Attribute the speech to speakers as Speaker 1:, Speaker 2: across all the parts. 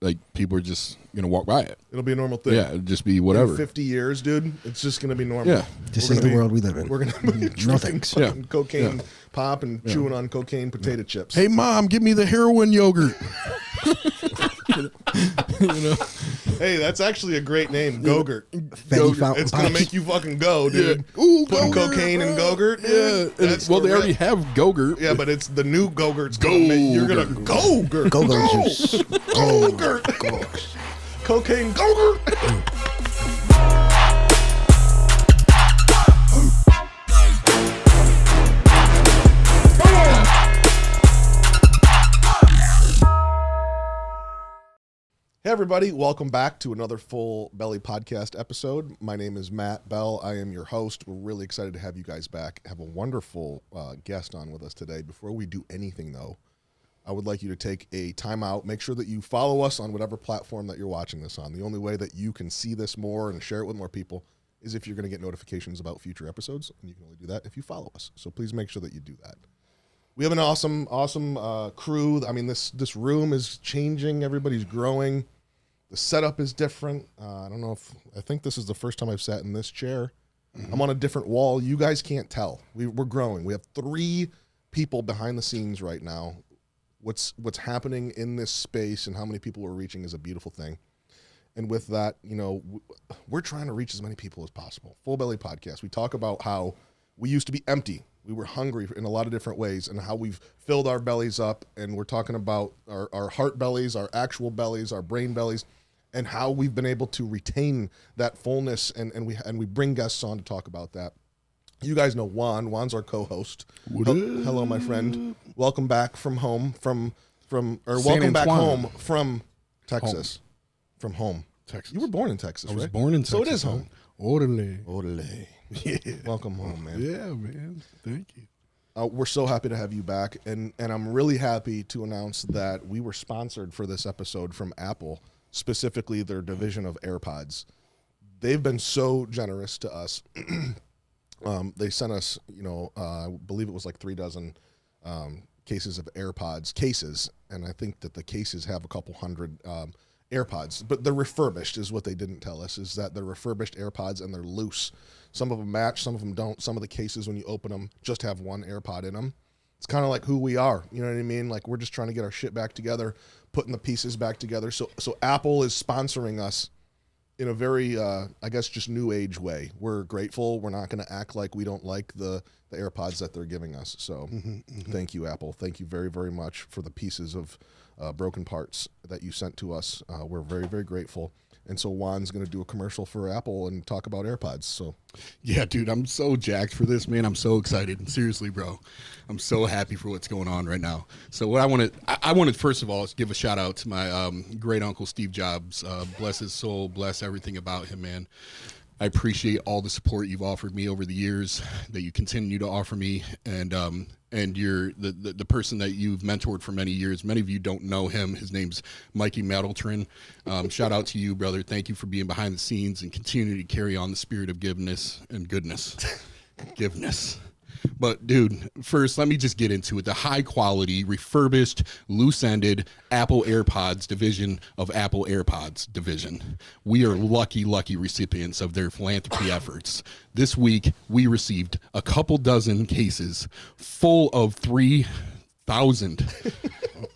Speaker 1: like people are just gonna walk by it.
Speaker 2: It'll be a normal thing.
Speaker 1: Yeah, it'll just be whatever.
Speaker 2: In 50 years, dude, it's just gonna be normal.
Speaker 1: Yeah,
Speaker 3: this is the world we live in.
Speaker 2: We're gonna be drinking fucking cocaine pop and chewing on cocaine potato chips.
Speaker 1: Hey, Mom, give me the heroin yogurt. You know?
Speaker 2: Hey, that's actually a great name, Go-Gurt. It's gonna make you fucking go, dude.
Speaker 1: Yeah. Ooh,
Speaker 2: putting
Speaker 1: Go-Gurt,
Speaker 2: cocaine in Go-Gurt.
Speaker 1: Yeah, well, they already have Go-Gurt.
Speaker 2: Yeah, but it's the new Go-Gurt's you're gonna Go-Gurt.
Speaker 3: Go-Gurt juice.
Speaker 2: Go-Gurt. Cocaine Go-Gurt. Hey everybody, welcome back to another Full Belly Podcast episode. My name is Matt Bell. I am your host. We're really excited to have you guys back. Have a wonderful guest on with us today. Before we do anything though, I would like you to take a time out. Make sure that you follow us on whatever platform that you're watching this on. The only way that you can see this more and share it with more people is if you're going to get notifications about future episodes, and you can only do that if you follow us. So please make sure that you do that. We have an awesome crew. I mean, this room is changing. Everybody's growing. The setup is different. I think this is the first time I've sat in this chair. Mm-hmm. I'm on a different wall. You guys can't tell. We're growing. We have 3 people behind the scenes right now. What's happening in this space and how many people we're reaching is a beautiful thing. And with that, you know, we're trying to reach as many people as possible. Full Belly Podcast. We talk about how we used to be empty. We were hungry in a lot of different ways and how we've filled our bellies up. And we're talking about our heart bellies, our actual bellies, our brain bellies, and how we've been able to retain that fullness. And we bring guests on to talk about that. You guys know Juan. Juan's our co-host. Hello, my friend. Welcome back from home welcome back home from Texas.
Speaker 1: Home.
Speaker 2: From home.
Speaker 1: Texas.
Speaker 2: You were born in Texas,
Speaker 1: I was
Speaker 2: right?
Speaker 1: born in Texas.
Speaker 2: So it is home.
Speaker 1: Orale.
Speaker 2: Yeah. Welcome home, man.
Speaker 1: Yeah, man. Thank you.
Speaker 2: We're so happy to have you back. And I'm really happy to announce that we were sponsored for this episode from Apple, specifically their division of AirPods. They've been so generous to us. They sent us, I believe it was like 3 dozen cases of AirPods cases, and I think that the cases have a couple hundred AirPods, but they're refurbished is what they didn't tell us, is that they're refurbished AirPods and they're loose. Some of them match, some of them don't. Some of the cases, when you open them, just have one AirPod in them. It's kind of like who we are, you know what I mean? Like we're just trying to get our shit back together, putting the pieces back together. So Apple is sponsoring us in a very, I guess, just new age way. We're grateful. We're not going to act like we don't like the AirPods that they're giving us. So Thank you, Apple. Thank you very, very much for the pieces of broken parts that you sent to us. We're very, very grateful. And so Juan's going to do a commercial for Apple and talk about AirPods. So,
Speaker 1: yeah, dude, I'm so jacked for this, man. I'm so excited. Seriously, bro. I'm so happy for what's going on right now. So what I wanted first of all, is give a shout out to my great uncle, Steve Jobs. Bless his soul, bless everything about him, man. I appreciate all the support you've offered me over the years, that you continue to offer me, and you're the person that you've mentored for many years. Many of you don't know him. His name's Mikey Madeltrin. Shout out to you, brother. Thank you for being behind the scenes and continue to carry on the spirit of goodness. Giveness. But, dude, first, let me just get into it. The high-quality, refurbished, loose-ended Apple AirPods division of Apple AirPods division. We are lucky recipients of their philanthropy efforts. This week, we received a couple dozen cases full of 3,000.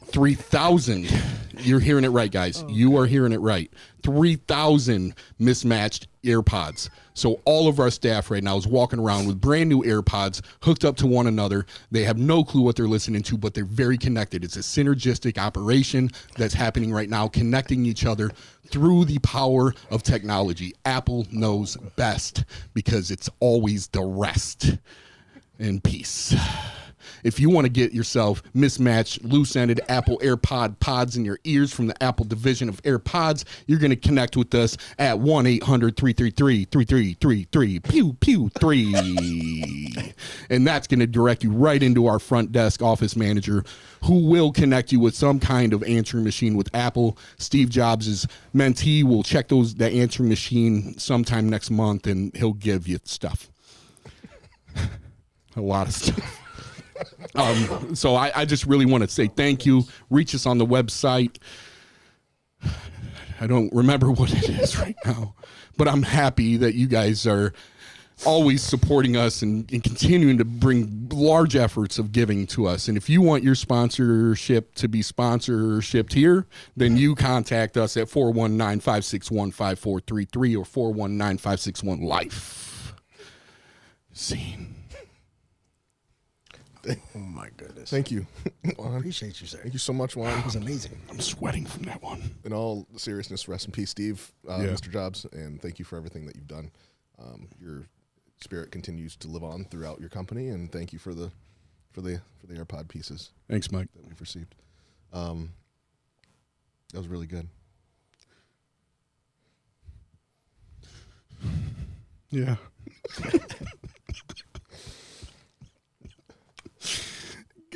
Speaker 1: 3,000. You're hearing it right, guys. Oh, you are hearing it right. 3,000 mismatched AirPods. So all of our staff right now is walking around with brand new AirPods hooked up to one another. They have no clue what they're listening to, but they're very connected. It's a synergistic operation that's happening right now, connecting each other through the power of technology. Apple knows best because it's always the rest. In peace. If you want to get yourself mismatched, loose-ended Apple AirPod pods in your ears from the Apple division of AirPods, you're going to connect with us at 1-800-333-3333, pew 3. And that's going to direct you right into our front desk office manager, who will connect you with some kind of answering machine with Apple. Steve Jobs' mentee will check that answering machine sometime next month, and he'll give you stuff. A lot of stuff. So I just really want to say thank you. Reach us on the website. I don't remember what it is right now, but I'm happy that you guys are always supporting us and continuing to bring large efforts of giving to us. And if you want your sponsorship to be sponsorshipped here, then you contact us at 419-561-5433 or 419-561-LIFE. Scene.
Speaker 3: Oh my goodness.
Speaker 2: Thank you.
Speaker 3: I appreciate you, sir.
Speaker 2: Thank you so much, Juan.
Speaker 3: It was amazing.
Speaker 1: I'm sweating from that one.
Speaker 2: In all seriousness, rest in peace, Steve, Mr. Jobs, and thank you for everything that you've done. Your spirit continues to live on throughout your company, and thank you for the AirPod pieces.
Speaker 1: Thanks, Mike.
Speaker 2: That we've received. That was really good.
Speaker 1: Yeah.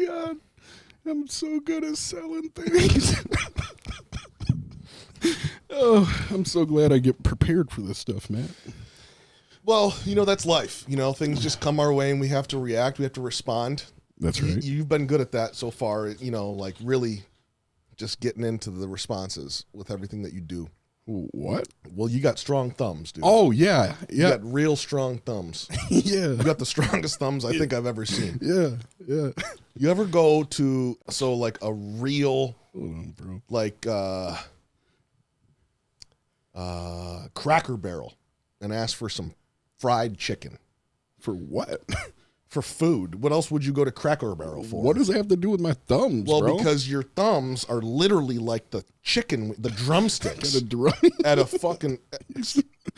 Speaker 1: God, I'm so good at selling things. Oh, I'm so glad I get prepared for this stuff, Matt.
Speaker 2: Well, that's life. Things just come our way and we have to react. We have to respond.
Speaker 1: That's right.
Speaker 2: You've been good at that so far, like really just getting into the responses with everything that you do.
Speaker 1: What?
Speaker 2: Well, you got strong thumbs, dude.
Speaker 1: Oh, yeah.
Speaker 2: You got real strong thumbs.
Speaker 1: Yeah.
Speaker 2: You got the strongest thumbs I think I've ever seen.
Speaker 1: Yeah.
Speaker 2: You ever go to, like a real,
Speaker 1: Hold on, bro.
Speaker 2: like, Cracker Barrel and ask for some fried chicken?
Speaker 1: For what?
Speaker 2: For food. What else would you go to Cracker Barrel for?
Speaker 1: What does that have to do with my thumbs,
Speaker 2: Well,
Speaker 1: bro?
Speaker 2: because your thumbs are literally like the chicken, the drumsticks.
Speaker 1: Got a drum.
Speaker 2: At a fucking,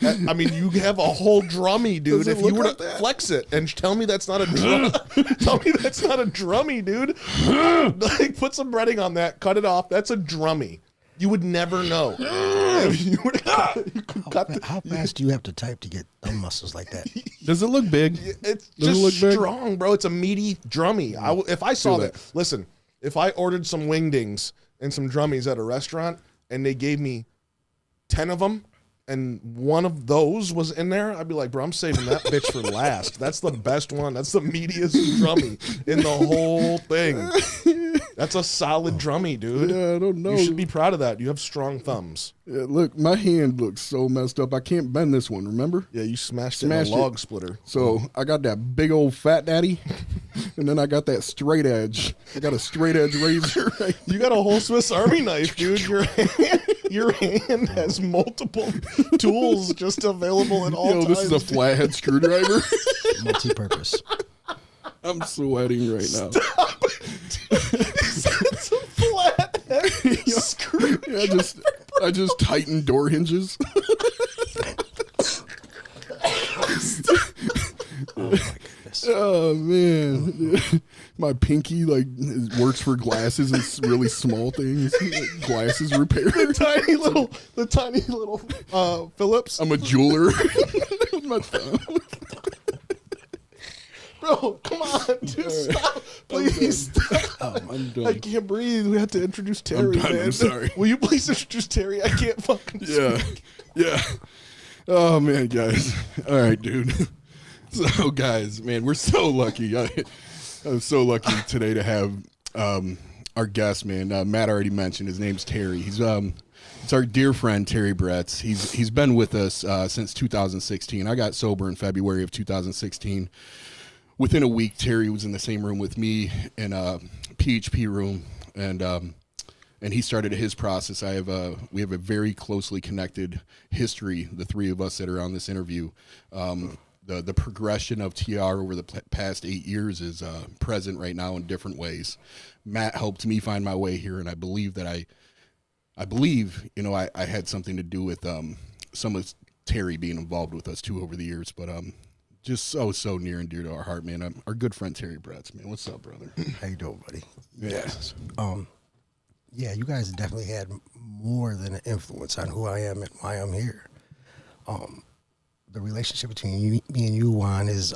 Speaker 2: you have a whole drummy, dude.
Speaker 1: Does it
Speaker 2: If you
Speaker 1: look
Speaker 2: were
Speaker 1: like
Speaker 2: to
Speaker 1: that?
Speaker 2: flex it and tell me that's not a drum, tell me that's not a drummy, dude. Like, put some breading on that, cut it off. That's a drummy. You would never know. If you were to
Speaker 3: How fast do you have to type to get thumb muscles like that?
Speaker 1: Does it look big?
Speaker 2: It's
Speaker 1: Does it
Speaker 2: just
Speaker 1: look big?
Speaker 2: strong, bro. It's a meaty drummy. If I saw
Speaker 1: Feel
Speaker 2: that, listen, if I ordered some wingdings and some drummies at a restaurant and they gave me 10 of them and one of those was in there, I'd be like, bro, I'm saving that bitch for last. That's the best one. That's the meatiest drummy in the whole thing. That's a solid drummy, dude.
Speaker 1: Yeah, I don't know.
Speaker 2: You should be proud of that. You have strong thumbs.
Speaker 1: Yeah, look, my hand looks so messed up. I can't bend this one, remember?
Speaker 2: Yeah, you smashed it in a log splitter.
Speaker 1: So I got that big old fat daddy, and then I got that straight edge. I got a straight edge razor. Right?
Speaker 2: You got a whole Swiss Army knife, dude. Your hand has multiple tools just available at all times.
Speaker 1: This is a flathead screwdriver.
Speaker 3: Multi-purpose.
Speaker 1: I'm sweating right now.
Speaker 2: It's a flathead screwdriver.
Speaker 1: Yeah, I just tightened door hinges.
Speaker 3: Oh my goodness.
Speaker 1: Oh man, my pinky works for glasses and really small things. Glasses repair.
Speaker 2: The tiny little Phillips.
Speaker 1: I'm a jeweler. With my thumb.
Speaker 2: Bro, come on, dude, stop. Please stop.
Speaker 1: I'm done.
Speaker 2: I can't breathe. We have to introduce Terry,
Speaker 1: done.
Speaker 2: man.
Speaker 1: I'm sorry.
Speaker 2: Will you please introduce Terry? I can't fucking speak.
Speaker 1: Yeah. Oh man, guys. All right, dude. So, guys, man, we're so lucky. I'm so lucky today to have our guest, man. Matt already mentioned his name's Terry. It's our dear friend Terry Bretz. He's been with us since 2016. I got sober in February of 2016. Within a week, Terry was in the same room with me in a PHP room, and he started his process. We have a very closely connected history, the three of us that are on this interview. The progression of TR over the past 8 years is present right now in different ways. Matt helped me find my way here, and I believe that I believe I had something to do with some of Terry being involved with us too over the years, but just so near and dear to our heart, man. Our good friend Terry Bretz, man. What's up, brother?
Speaker 3: How you doing, buddy?
Speaker 1: Yes.
Speaker 3: Yeah, you guys definitely had more than an influence on who I am and why I'm here. The relationship between me and you, Juan, is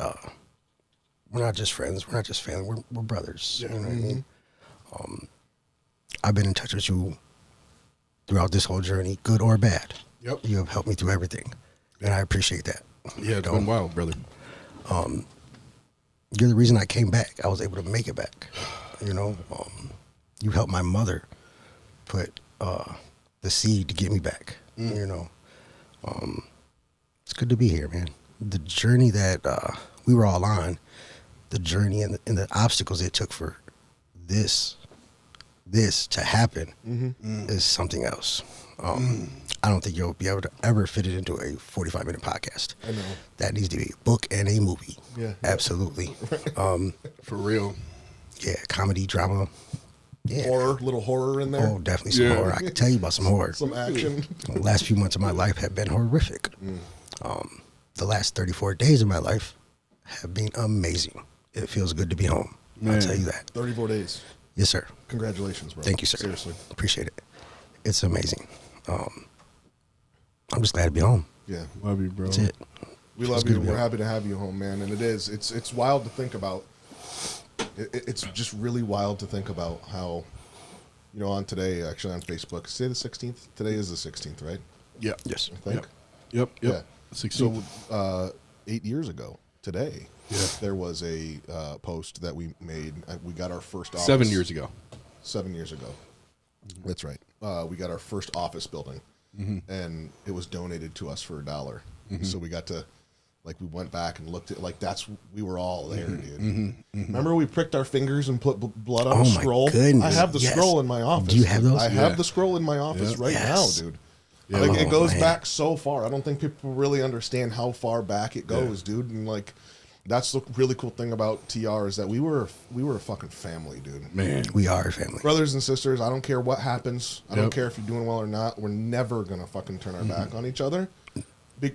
Speaker 3: we're not just friends. We're not just family. We're brothers.
Speaker 1: Yeah.
Speaker 3: You know what I mean? I've been in touch with you throughout this whole journey, good or bad.
Speaker 1: Yep.
Speaker 3: You have helped me through everything, and I appreciate that.
Speaker 1: Yeah, it's been wild, brother.
Speaker 3: You're the reason I came back. I was able to make it back. You helped my mother put the seed to get me back. You know, it's good to be here, man. The journey that we were all on, the journey and the obstacles it took for this to happen is something else. I don't think you'll be able to ever fit it into a 45-minute podcast.
Speaker 2: I know.
Speaker 3: That needs to be a book and a movie.
Speaker 2: Yeah.
Speaker 3: Absolutely.
Speaker 1: For real.
Speaker 3: Yeah, comedy, drama. Yeah.
Speaker 2: Little horror in there.
Speaker 3: Oh, definitely some horror. I can tell you about some horror.
Speaker 2: Some action.
Speaker 3: The last few months of my life have been horrific. The last 34 days of my life have been amazing. It feels good to be home. I'll tell you that.
Speaker 2: 34 days.
Speaker 3: Yes, sir.
Speaker 2: Congratulations, bro.
Speaker 3: Thank you, sir.
Speaker 2: Seriously.
Speaker 3: Appreciate it. It's amazing. I'm just glad to be home.
Speaker 2: Yeah.
Speaker 1: Love you, bro.
Speaker 3: That's it.
Speaker 2: We love you. We're happy to have you home, man. And it's wild to think about. It's just really wild to think about how, on today, actually on Facebook, say the 16th. Today is the 16th, right?
Speaker 1: Yeah.
Speaker 3: Yes.
Speaker 2: I think.
Speaker 1: Yep.
Speaker 2: Yeah.
Speaker 1: 16.
Speaker 2: So 8 years ago today, there was a post that we made. We got our first office.
Speaker 1: 7 years ago.
Speaker 2: 7 years ago. That's right. We got our first office building, and it was donated to us for $1. So we got to, we went back and looked at, we were all there, dude. Remember we pricked our fingers and put blood on a scroll?
Speaker 3: Goodness.
Speaker 2: I have the scroll in my office.
Speaker 3: Do you have those?
Speaker 2: I have the scroll in my office right now, dude.
Speaker 1: Yeah.
Speaker 2: It goes back so far. I don't think people really understand how far back it goes, dude. And that's the really cool thing about TR is that we were a fucking family, dude.
Speaker 1: Man.
Speaker 3: We are a family.
Speaker 2: Brothers and sisters, I don't care what happens. I don't care if you're doing well or not. We're never going to fucking turn our back on each other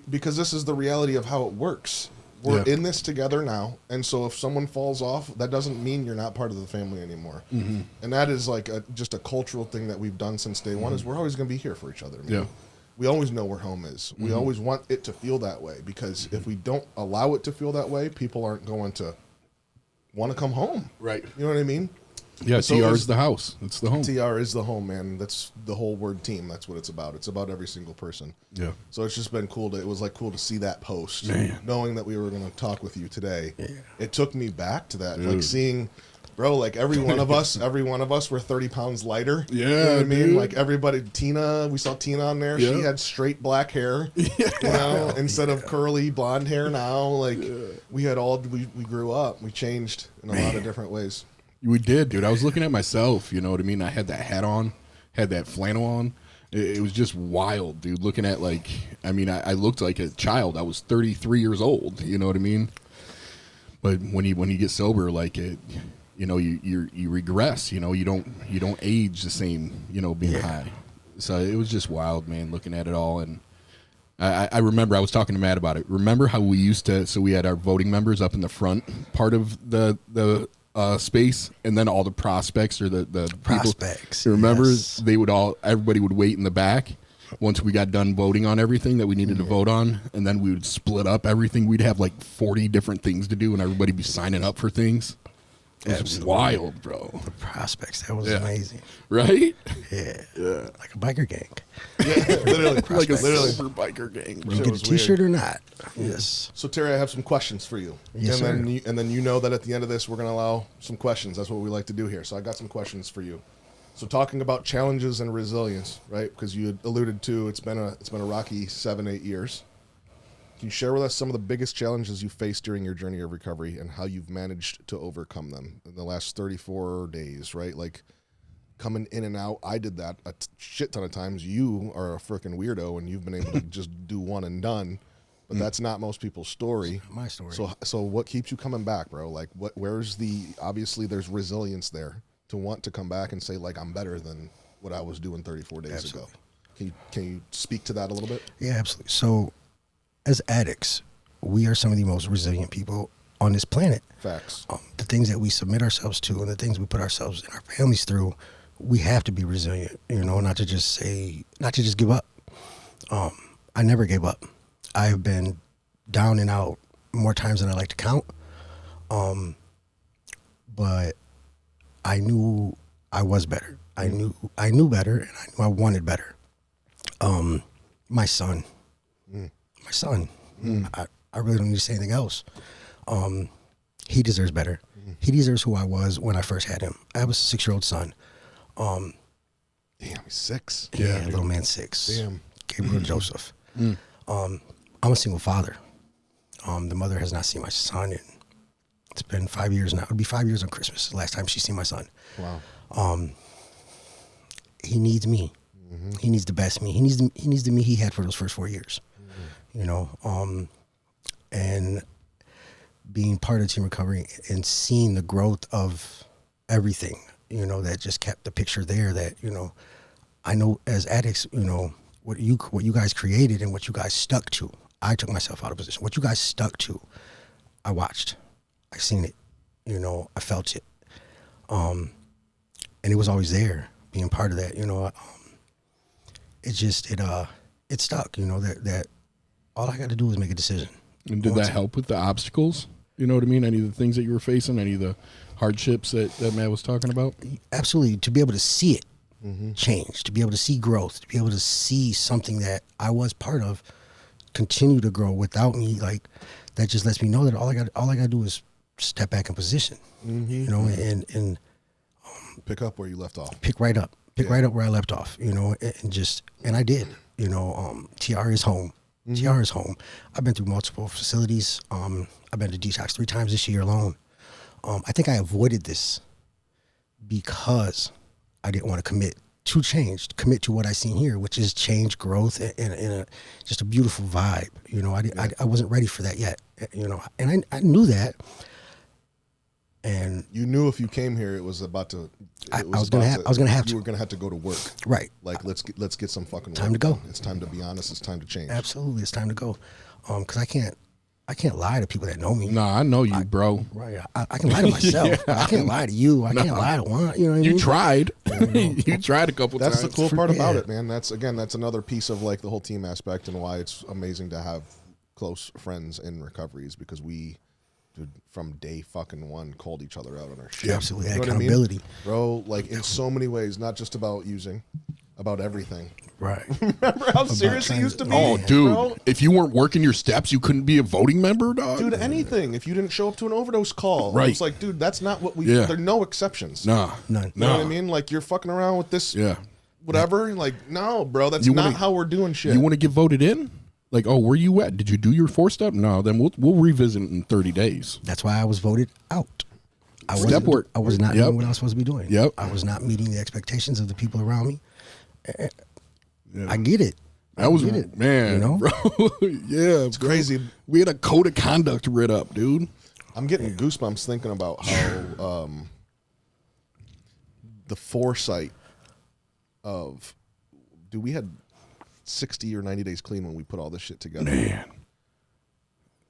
Speaker 2: because this is the reality of how it works. We're in this together now. And so if someone falls off, that doesn't mean you're not part of the family anymore. And that is just a cultural thing that we've done since day one is we're always going to be here for each other, man.
Speaker 1: Yeah.
Speaker 2: We always know where home is. We always want it to feel that way because if we don't allow it to feel that way, people aren't going to want to come home.
Speaker 1: Right.
Speaker 2: You know what I mean?
Speaker 1: Yeah,
Speaker 2: So
Speaker 1: TR is the house. It's the home.
Speaker 2: TR is the home, man. That's the whole word team. That's what it's about. It's about every single person.
Speaker 1: Yeah.
Speaker 2: So it's just been cool. It was cool to see that post, knowing that we were going to talk with you today. Yeah. It took me back to that, seeing, bro, every one of us were 30 pounds lighter.
Speaker 1: Yeah,
Speaker 2: you know what I mean?
Speaker 1: dude.
Speaker 2: Everybody, Tina, we saw Tina on there. She had straight black hair, instead of curly blonde hair. Now, we had we grew up. We changed in a lot of different ways.
Speaker 1: We did, dude. I was looking at myself, you know what I mean? I had that hat on, had that flannel on. It was just wild, dude. Looking at I looked like a child. I was 33 years old, you know what I mean? But when you get sober, you regress, you don't age the same, being high. So it was just wild, man, looking at it all. And I remember I was talking to Matt about it. Remember how we used to, so we had our voting members up in the front part of the space, and then all the prospects or the
Speaker 3: prospects.
Speaker 1: People, remember everybody would wait in the back once we got done voting on everything that we needed to vote on, and then we would split up everything. We'd have 40 different things to do, and everybody be signing up for things. It was wild, bro.
Speaker 3: The prospects, that was amazing.
Speaker 1: Right?
Speaker 3: Yeah. Like a biker gang.
Speaker 2: Yeah, literally.
Speaker 1: Like a super biker gang, bro.
Speaker 3: You get a t-shirt or not? Yes.
Speaker 2: So, Terry, I have some questions for you.
Speaker 3: Yes, sir.
Speaker 2: And then you know that at the end of this, we're going to allow some questions. That's what we like to do here. So I got some questions for you. So talking about challenges and resilience, right? Because you had alluded to it's been a rocky 7-8 years. Can you share with us some of the biggest challenges you faced during your journey of recovery and how you've managed to overcome them in the last 34 days, right? Coming in and out, I did that a shit ton of times. You are a freaking weirdo and you've been able to just do one and done, but that's not most people's story.
Speaker 3: My story.
Speaker 2: So what keeps you coming back, bro? Obviously there's resilience there to want to come back and say I'm better than what I was doing 34 days ago. Can you speak to that a little bit?
Speaker 3: Yeah, absolutely. So, as addicts, we are some of the most resilient people on this planet.
Speaker 2: Facts.
Speaker 3: The things that we submit ourselves to and the things we put ourselves and our families through, we have to be resilient, not to just give up. I never gave up. I've been down and out more times than I like to count. But I knew I was better. I knew better, and I knew I wanted better. My son. I really don't need to say anything else. He deserves better. He deserves who I was when I first had him. I have a 6-year-old son.
Speaker 2: Damn, he's 6.
Speaker 3: Yeah, little man 6.
Speaker 2: Damn.
Speaker 3: Gabriel Joseph. I'm a single father. The mother has not seen my son, and it's been 5 years now. It'll be 5 years on Christmas, the last time she's seen my son.
Speaker 2: Wow.
Speaker 3: He needs me. He needs the best me. He needs the me he had for those first 4 years. You know, and being part of Team Recovery and seeing the growth of everything, you know, that just kept the picture there. That, you know, I know as addicts, you know, what you guys created and what you guys stuck to. I took myself out of position. What you guys stuck to, I watched, I seen it, you know, I felt it, and it was always there. Being part of that, you know, it stuck. You know, that all I got to do is make a decision.
Speaker 1: And did that help with the obstacles? You know what I mean? Any of the things that you were facing, any of the hardships that Matt was talking about?
Speaker 3: Absolutely. To be able to see it change, to be able to see growth, to be able to see something that I was part of continue to grow without me, like, that just lets me know that all I got to do is step back in position, you know, and
Speaker 2: Pick up where you left off.
Speaker 3: pick right up where I left off, you know, and I did, you know. TR is home. TR is home. I've been through multiple facilities. I've been to detox 3 times this year alone. I think I avoided this because I didn't want to commit to what I seen here, which is change, growth, and just a beautiful vibe. You know, I wasn't ready for that yet, you know, and I knew that. And
Speaker 2: you knew if you came here, it was about to.
Speaker 3: I was gonna have to.
Speaker 2: You were gonna have to go to work.
Speaker 3: Right.
Speaker 2: Like let's get some fucking
Speaker 3: time
Speaker 2: work
Speaker 3: to go.
Speaker 2: Done. It's time to be honest. It's time to change.
Speaker 3: Absolutely, it's time to go. Because I can't lie to people that know me.
Speaker 1: Nah, I know you, bro.
Speaker 3: Right. I can lie to myself. I can't lie to you. I can't lie to one. You know what I mean?
Speaker 1: You tried. You tried a couple times.
Speaker 2: That's the cool part about it, man. That's another piece of like the whole team aspect and why it's amazing to have close friends in recoveries, because we, dude, from day fucking one, called each other out on our shit.
Speaker 3: Yeah, absolutely.
Speaker 2: You know
Speaker 3: Accountability.
Speaker 2: what I mean? Bro, like in so many ways, not just about using, about everything.
Speaker 3: Right.
Speaker 2: Remember how serious it used to be?
Speaker 1: Oh, dude.
Speaker 2: Bro?
Speaker 1: If you weren't working your steps, you couldn't be a voting member, dog?
Speaker 2: Dude, anything. If you didn't show up to an overdose call,
Speaker 1: Right.
Speaker 2: it's like, dude, that's not what we.
Speaker 1: Yeah.
Speaker 2: There are no exceptions.
Speaker 1: Nah.
Speaker 3: None.
Speaker 2: You know what I mean? Like you're fucking around with this,
Speaker 1: Yeah.
Speaker 2: whatever. Like, no, bro, that's
Speaker 1: You
Speaker 2: not
Speaker 1: wanna-
Speaker 2: how we're doing shit.
Speaker 1: You want to get voted in? Like, oh, where you at? Did you do your 4-step? No, then we'll revisit in 30 days.
Speaker 3: That's why I was voted out. I
Speaker 1: Step work.
Speaker 3: I was not
Speaker 1: Yep.
Speaker 3: doing what I was supposed to be doing.
Speaker 1: Yep.
Speaker 3: I was not meeting the expectations of the people around me.
Speaker 1: Yeah.
Speaker 3: I get it.
Speaker 1: That was,
Speaker 3: get it,
Speaker 1: man,
Speaker 3: you know?
Speaker 1: bro. Yeah,
Speaker 2: It's crazy.
Speaker 1: We had a code of conduct writ up, dude.
Speaker 2: I'm getting goosebumps thinking about how the foresight of, dude, we had 60 or 90 days clean when we put all this shit together.
Speaker 1: Man.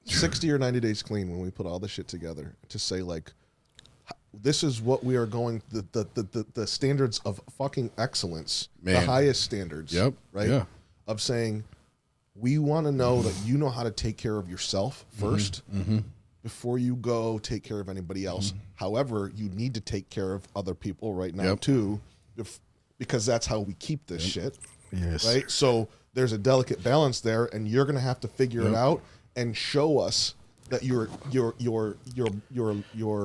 Speaker 2: 60 or 90 days clean when we put all this shit together to say, like, this is what we are going, the standards of fucking excellence, the
Speaker 1: Man.
Speaker 2: highest standards,
Speaker 1: Yep.
Speaker 2: right?
Speaker 1: Yeah.
Speaker 2: Of saying, we want to know that you know how to take care of yourself 1st before you go take care of anybody else. However, you need to take care of other people right now
Speaker 1: Yep.
Speaker 2: too, because that's how we keep this shit.
Speaker 3: Yes.
Speaker 2: Right? So there's a delicate balance there, and you're going to have to figure it out and show us that you're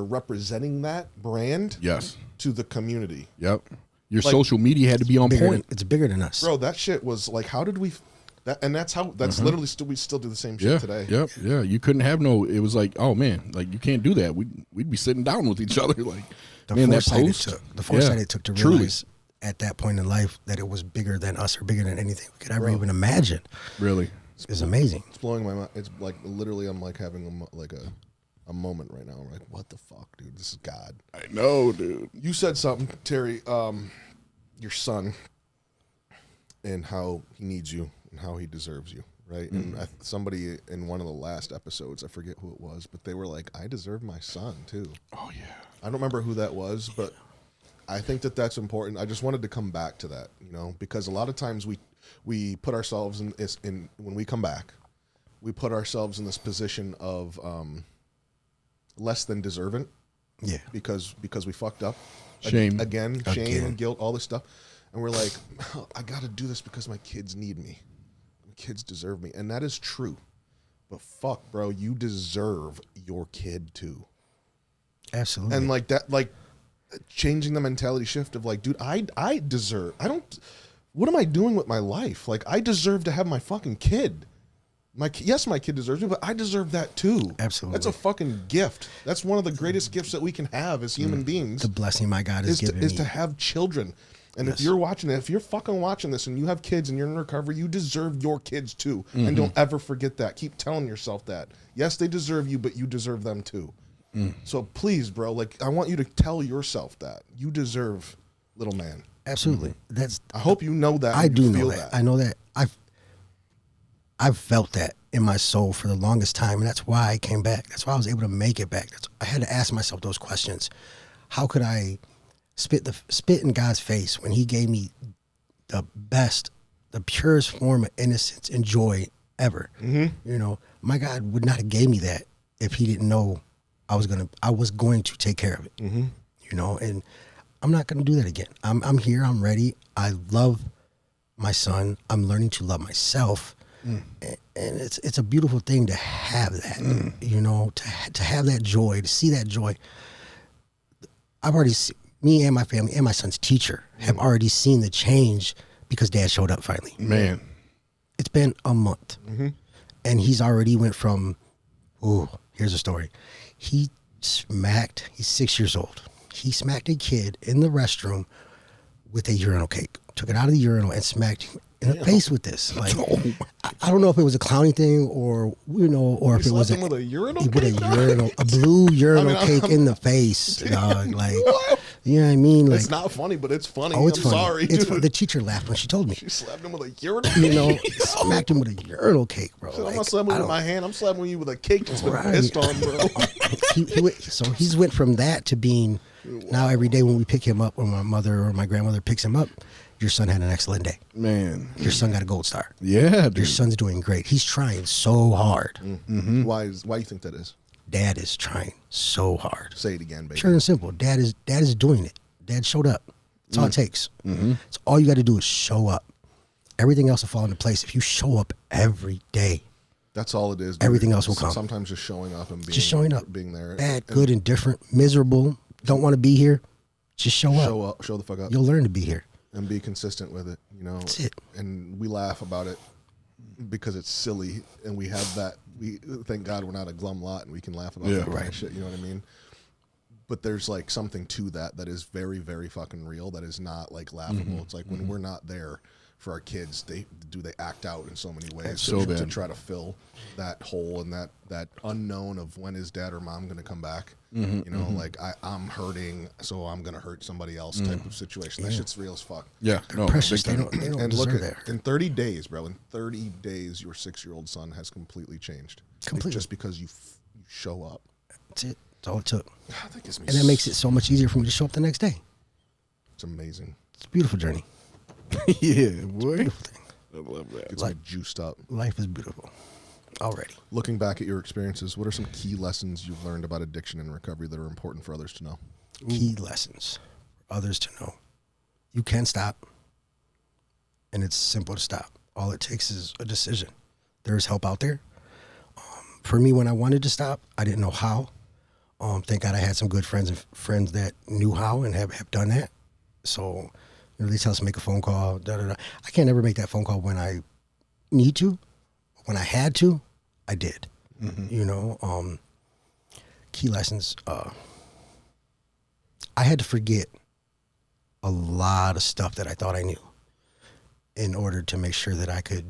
Speaker 2: representing that brand
Speaker 1: Yes.
Speaker 2: to the community.
Speaker 1: Yep. Your
Speaker 2: Like,
Speaker 1: social media had to be on point.
Speaker 3: It's bigger than us.
Speaker 2: Bro, that shit was like, how did we that, and that's how literally we still do the same shit
Speaker 1: Yeah.
Speaker 2: today.
Speaker 1: Yep. Yeah. You couldn't have it was like, oh man, like you can't do that. We'd be sitting down with each other like, man, that post.
Speaker 3: The foresight it took to
Speaker 1: Truly.
Speaker 3: realize at that point in life that it was bigger than us or bigger than anything we could ever even imagine
Speaker 1: Really.
Speaker 3: is amazing.
Speaker 2: It's blowing my mind. It's like literally I'm like having a moment right now. I'm like, what the fuck, dude? This is God.
Speaker 1: I know, dude.
Speaker 2: You said something, Terry, your son, and how he needs you and how he deserves you, right? And somebody in one of the last episodes, I forget who it was, but they were like, I deserve my son too.
Speaker 1: Oh yeah.
Speaker 2: I don't remember who that was, but I think that that's important. I just wanted to come back to that, you know, because a lot of times we put ourselves in when we come back, we put ourselves in this position of less than deserving.
Speaker 3: Yeah.
Speaker 2: Because we fucked up.
Speaker 1: Shame.
Speaker 2: Again, shame, guilt, all this stuff. And we're like, I got to do this because my kids need me. My kids deserve me. And that is true. But fuck, bro, you deserve your kid too.
Speaker 3: Absolutely.
Speaker 2: And like that, like changing the mentality shift of like, dude, I deserve, what am I doing with my life? Like, I deserve to have my fucking kid. Yes, my kid deserves me, but I deserve that too.
Speaker 3: Absolutely.
Speaker 2: That's a fucking gift. That's one of the greatest gifts that we can have as human beings.
Speaker 3: The blessing my God has given me.
Speaker 2: Is to have children. And if you're watching it, if you're fucking watching this and you have kids and you're in recovery, you deserve your kids too. And don't ever forget that. Keep telling yourself that. Yes, they deserve you, but you deserve them too. So please, bro, like, I want you to tell yourself that. You deserve little man.
Speaker 3: Absolutely.
Speaker 2: I hope you know that.
Speaker 3: I do know that. I know that. I've felt that in my soul for the longest time, and that's why I came back. That's why I was able to make it back. I had to ask myself those questions. How could I spit in God's face when he gave me the best, the purest form of innocence and joy ever? You know, my God would not have gave me that if he didn't know I was going to take care of it. You know, and I'm not going to do that again. I'm here. I'm ready. I love my son. I'm learning to love myself. And it's a beautiful thing to have that, you know, to have that joy, to see that joy. I've already me and my family and my son's teacher have already seen the change because Dad showed up finally.
Speaker 4: Man,
Speaker 3: it's been a month, and he's already went from, here's a story. He's 6 years old. He smacked a kid in the restroom with a urinal cake. Took it out of the urinal and smacked him in the face with this. Like, I don't know if it was a clowning thing or, you know, or if it was
Speaker 2: with a urinal
Speaker 3: with
Speaker 2: cake,
Speaker 3: a blue urinal cake in the face, dog. Like, you know what I mean? Like,
Speaker 2: it's not funny, but it's funny.
Speaker 3: Oh, it's
Speaker 2: I'm
Speaker 3: funny.
Speaker 2: sorry,
Speaker 3: It's
Speaker 2: dude.
Speaker 3: the teacher laughed when she told me.
Speaker 2: She slapped him with a urinal
Speaker 3: You
Speaker 2: cake.
Speaker 3: know, smacked him with a urinal cake, bro.
Speaker 2: So I'm
Speaker 3: Like,
Speaker 2: not slapping you with my hand. I'm slapping you with a cake that's been pissed on, bro.
Speaker 3: So he's went from that to being, now every day when we pick him up, when my mother or my grandmother picks him up, your son had an excellent day.
Speaker 4: Man.
Speaker 3: Your son got a gold star.
Speaker 4: Yeah, dude.
Speaker 3: Your son's doing great. He's trying so hard.
Speaker 2: Why do you think that is?
Speaker 3: Dad is trying so hard.
Speaker 2: Say it again, baby.
Speaker 3: Pure and simple. Dad is doing it. Dad showed up. That's all it takes. So all you got to do is show up. Everything else will fall into place if you show up every day.
Speaker 2: That's all it is. Dude.
Speaker 3: Everything else will come.
Speaker 2: Sometimes just showing up and being there.
Speaker 3: Bad, good, indifferent, miserable. Don't want to be here. Just show up.
Speaker 2: Show the fuck up.
Speaker 3: You'll learn to be here.
Speaker 2: And be consistent with it, you know.
Speaker 3: That's it.
Speaker 2: And we laugh about it because it's silly, and we have that. We thank God we're not a glum lot, and we can laugh about that kind of shit. You know what I mean? But there's like something to that is very, very fucking real. That is not like laughable. It's like when we're not there for our kids, they act out in so many ways to try to fill that hole and that unknown of when is dad or mom going to come back. You know, like I'm hurting, so I'm going to hurt somebody else type of situation. That shit's real as fuck.
Speaker 4: Yeah, no,
Speaker 3: Precious. They don't
Speaker 2: And
Speaker 3: deserve
Speaker 2: look,
Speaker 3: that.
Speaker 2: in 30 days, bro, in 30 days, your 6-year-old son has completely changed.
Speaker 3: Completely.
Speaker 2: Just because you show up.
Speaker 3: That's it. That's all it took.
Speaker 2: God, that gives me
Speaker 3: And that makes it so much easier for me to show up the next day.
Speaker 2: It's amazing.
Speaker 3: It's a beautiful journey.
Speaker 4: Yeah, boy.
Speaker 3: Beautiful thing.
Speaker 4: I love that.
Speaker 2: It's like juiced up.
Speaker 3: Life is beautiful already.
Speaker 2: Looking back at your experiences, what are some key lessons you've learned about addiction and recovery that are important for others to know?
Speaker 3: Key lessons for others to know. You can stop, and it's simple to stop. All it takes is a decision. There's help out there. For me, when I wanted to stop, I didn't know how. Thank God I had some good friends that knew how and have done that. So, you know, they tell us to make a phone call. I can't ever make that phone call when I need to. When I had to, I did. You know, key lessons. I had to forget a lot of stuff that I thought I knew in order to make sure that I could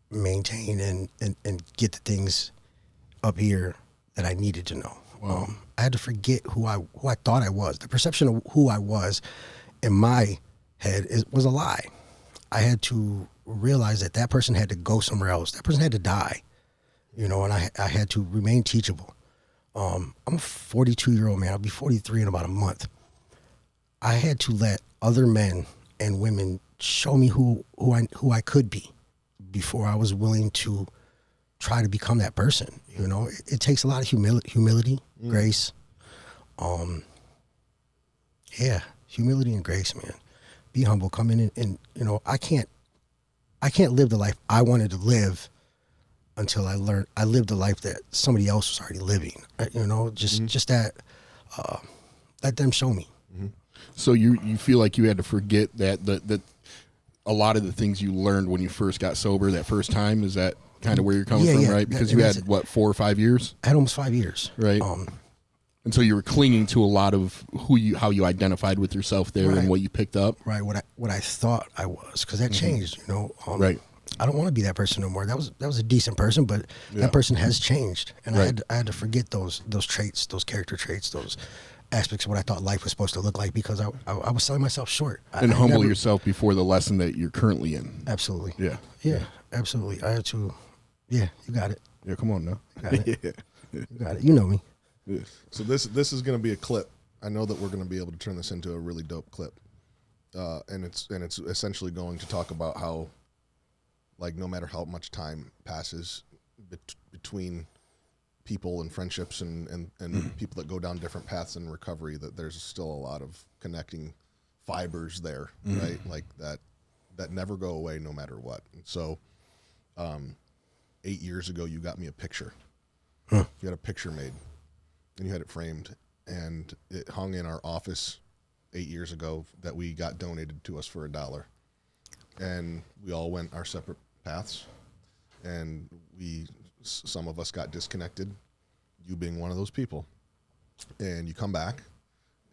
Speaker 3: maintain and get the things up here that I needed to know. I had to forget who I thought I was. The perception of who I was in my head was a lie. I had to realize that person had to go somewhere else. That person had to die, you know, and I had to remain teachable. I'm a 42-year-old man. I'll be 43 in about a month. I had to let other men and women show me who I could be before I was willing to try to become that person. You know, it takes a lot of humility, grace. Humility and grace, man. Be humble. Come in and you know, I can't live the life I wanted to live until I lived the life that somebody else was already living. You know, just that. Let them show me.
Speaker 1: So you feel like you had to forget that a lot of the things you learned when you first got sober that first time, is that kind of where you're coming from, right? Because you had, what, 4 or 5 years?
Speaker 3: I had almost 5 years.
Speaker 1: Right. And so you were clinging to a lot of how you identified with yourself there, and what you picked up.
Speaker 3: Right. What I thought I was, because that changed, you know.
Speaker 1: Right.
Speaker 3: I don't want to be that person no more. That was a decent person, but that person has changed, and I had to forget those traits, those character traits, those aspects of what I thought life was supposed to look like, because I was selling myself short.
Speaker 1: And humble yourself before the lesson that you're currently in.
Speaker 3: Absolutely.
Speaker 1: Yeah.
Speaker 3: Absolutely. I had to. Yeah, you got it.
Speaker 1: Yeah, come on now.
Speaker 3: You got it.
Speaker 1: Yeah.
Speaker 3: You got it. You know me.
Speaker 1: Yeah.
Speaker 2: So this is going to be a clip. I know that we're going to be able to turn this into a really dope clip, and it's essentially going to talk about how, like, no matter how much time passes between people and friendships and people that go down different paths in recovery, that there's still a lot of connecting fibers there, right? Like that never go away no matter what. And so 8 years ago, you got me a picture. You had a picture made, and you had it framed, and it hung in our office 8 years ago that we got donated to us for $1. And we all went our separate paths, and some of us got disconnected, you being one of those people. And you come back,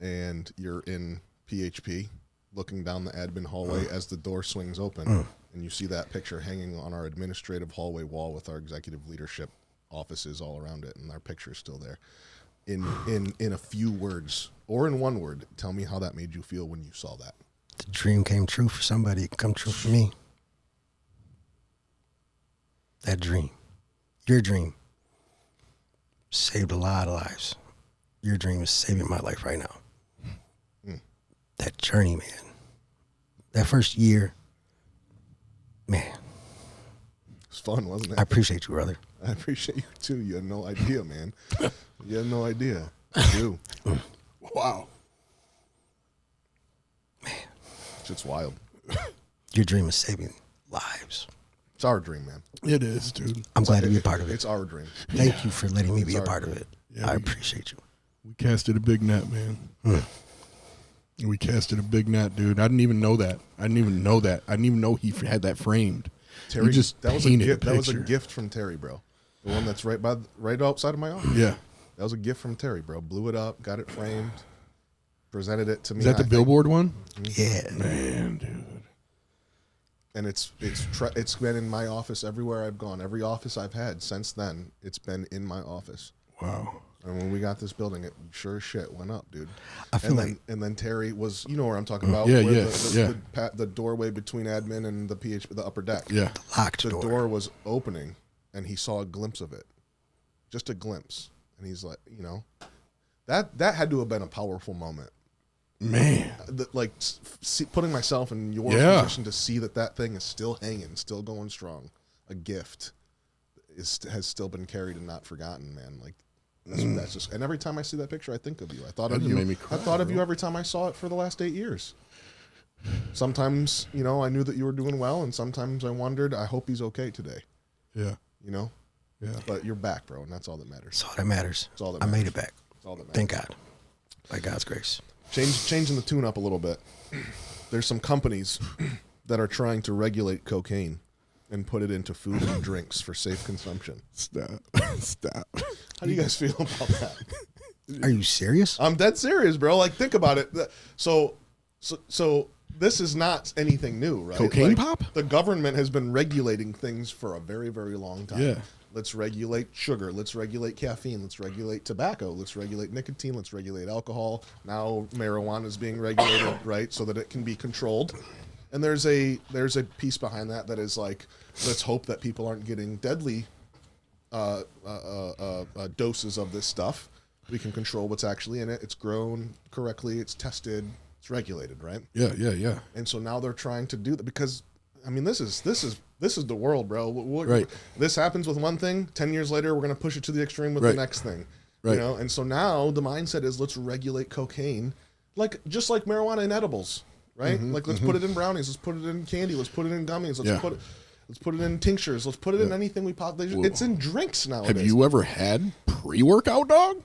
Speaker 2: and you're in PHP, looking down the admin hallway as the door swings open, and you see that picture hanging on our administrative hallway wall with our executive leadership offices all around it, and our picture is still there. In a few words, or in one word, tell me how that made you feel when you saw that.
Speaker 3: The dream came true for somebody. It come true for me. That dream, your dream, saved a lot of lives. Your dream is saving my life right now. That journey, man. That first year, man.
Speaker 2: It was fun, wasn't it?
Speaker 3: I appreciate you, brother.
Speaker 2: I appreciate you too. You had no idea, man. You had no idea. I do.
Speaker 1: Wow.
Speaker 3: Man.
Speaker 2: It's wild.
Speaker 3: Your dream is saving lives.
Speaker 2: It's our dream, man.
Speaker 1: It is, dude.
Speaker 3: I'm glad to be a part of it.
Speaker 2: It's our dream.
Speaker 3: Thank you for letting me be a part of
Speaker 2: dream.
Speaker 3: it.
Speaker 1: Yeah,
Speaker 3: I appreciate you.
Speaker 1: We casted a big net, man. We casted a big net, dude. I didn't even know that. I didn't even know he had that framed.
Speaker 2: Terry,
Speaker 1: he just
Speaker 2: that was a
Speaker 1: painted
Speaker 2: gift.
Speaker 1: a
Speaker 2: That was a
Speaker 1: picture.
Speaker 2: gift from Terry, bro. The one that's right outside of my office.
Speaker 1: Yeah.
Speaker 2: That was a gift from Terry, bro. Blew it up, got it framed, presented it to me.
Speaker 1: Is that the billboard one?
Speaker 3: Yeah.
Speaker 1: Man, dude.
Speaker 2: And it's been in my office everywhere I've gone. Every office I've had since then, it's been in my office.
Speaker 1: Wow.
Speaker 2: And when we got this building, it sure as shit went up, dude.
Speaker 3: I feel like
Speaker 2: And then Terry was, you know where I'm talking about?
Speaker 1: Yeah,
Speaker 2: where
Speaker 1: yeah,
Speaker 2: the doorway between admin and the upper deck.
Speaker 1: Yeah.
Speaker 3: locked
Speaker 2: The
Speaker 3: door.
Speaker 2: door was opening, and he saw a glimpse of it, just a glimpse. And he's like, you know, that had to have been a powerful moment.
Speaker 1: Man.
Speaker 2: Putting myself in your
Speaker 1: Yeah.
Speaker 2: position to see that thing is still hanging, still going strong. A gift has still been carried and not forgotten, man. Like that's just. And every time I see that picture, I think of you. I thought
Speaker 1: That
Speaker 2: of
Speaker 1: just
Speaker 2: you.
Speaker 1: made me cry,
Speaker 2: I thought of
Speaker 1: bro.
Speaker 2: you every time I saw it for the last 8 years. Sometimes, you know, I knew that you were doing well, and sometimes I wondered, I hope he's okay today.
Speaker 1: Yeah.
Speaker 2: You know.
Speaker 1: Yeah.
Speaker 2: But you're back, bro, and that's all that matters.
Speaker 3: That's all that matters.
Speaker 2: That's all that
Speaker 3: I made
Speaker 2: matters.
Speaker 3: it back.
Speaker 2: That's all that matters.
Speaker 3: Thank God. By God's grace.
Speaker 2: Changing the tune up a little bit. There's some companies that are trying to regulate cocaine and put it into food and drinks for safe consumption.
Speaker 1: Stop. Stop.
Speaker 2: How do you guys feel about that?
Speaker 3: Are you serious?
Speaker 2: I'm dead serious, bro. Like, think about it. So this is not anything new, right?
Speaker 1: Cocaine
Speaker 2: Like,
Speaker 1: pop?
Speaker 2: The government has been regulating things for a very, very long time.
Speaker 1: Yeah.
Speaker 2: Let's regulate sugar. Let's regulate caffeine. Let's regulate tobacco. Let's regulate nicotine. Let's regulate alcohol. Now marijuana is being regulated, right, so that it can be controlled. And there's a piece behind that is like, let's hope that people aren't getting deadly doses of this stuff. We can control what's actually in it. It's grown correctly. It's tested. It's regulated, right?
Speaker 1: Yeah, yeah, yeah.
Speaker 2: And so now they're trying to do that because, I mean, this is the world, bro.
Speaker 1: Right.
Speaker 2: This happens with one thing. 10 years later, we're going to push it to the extreme with
Speaker 1: Right.
Speaker 2: the next thing.
Speaker 1: Right.
Speaker 2: You know, and so now the mindset is let's regulate cocaine, just like marijuana and edibles, right? Like let's put it in brownies, let's put it in candy, let's put it in gummies,
Speaker 1: Yeah.
Speaker 2: let's put it in tinctures, let's put it in anything we possibly. It's in drinks nowadays.
Speaker 1: Have you ever had pre-workout, dog?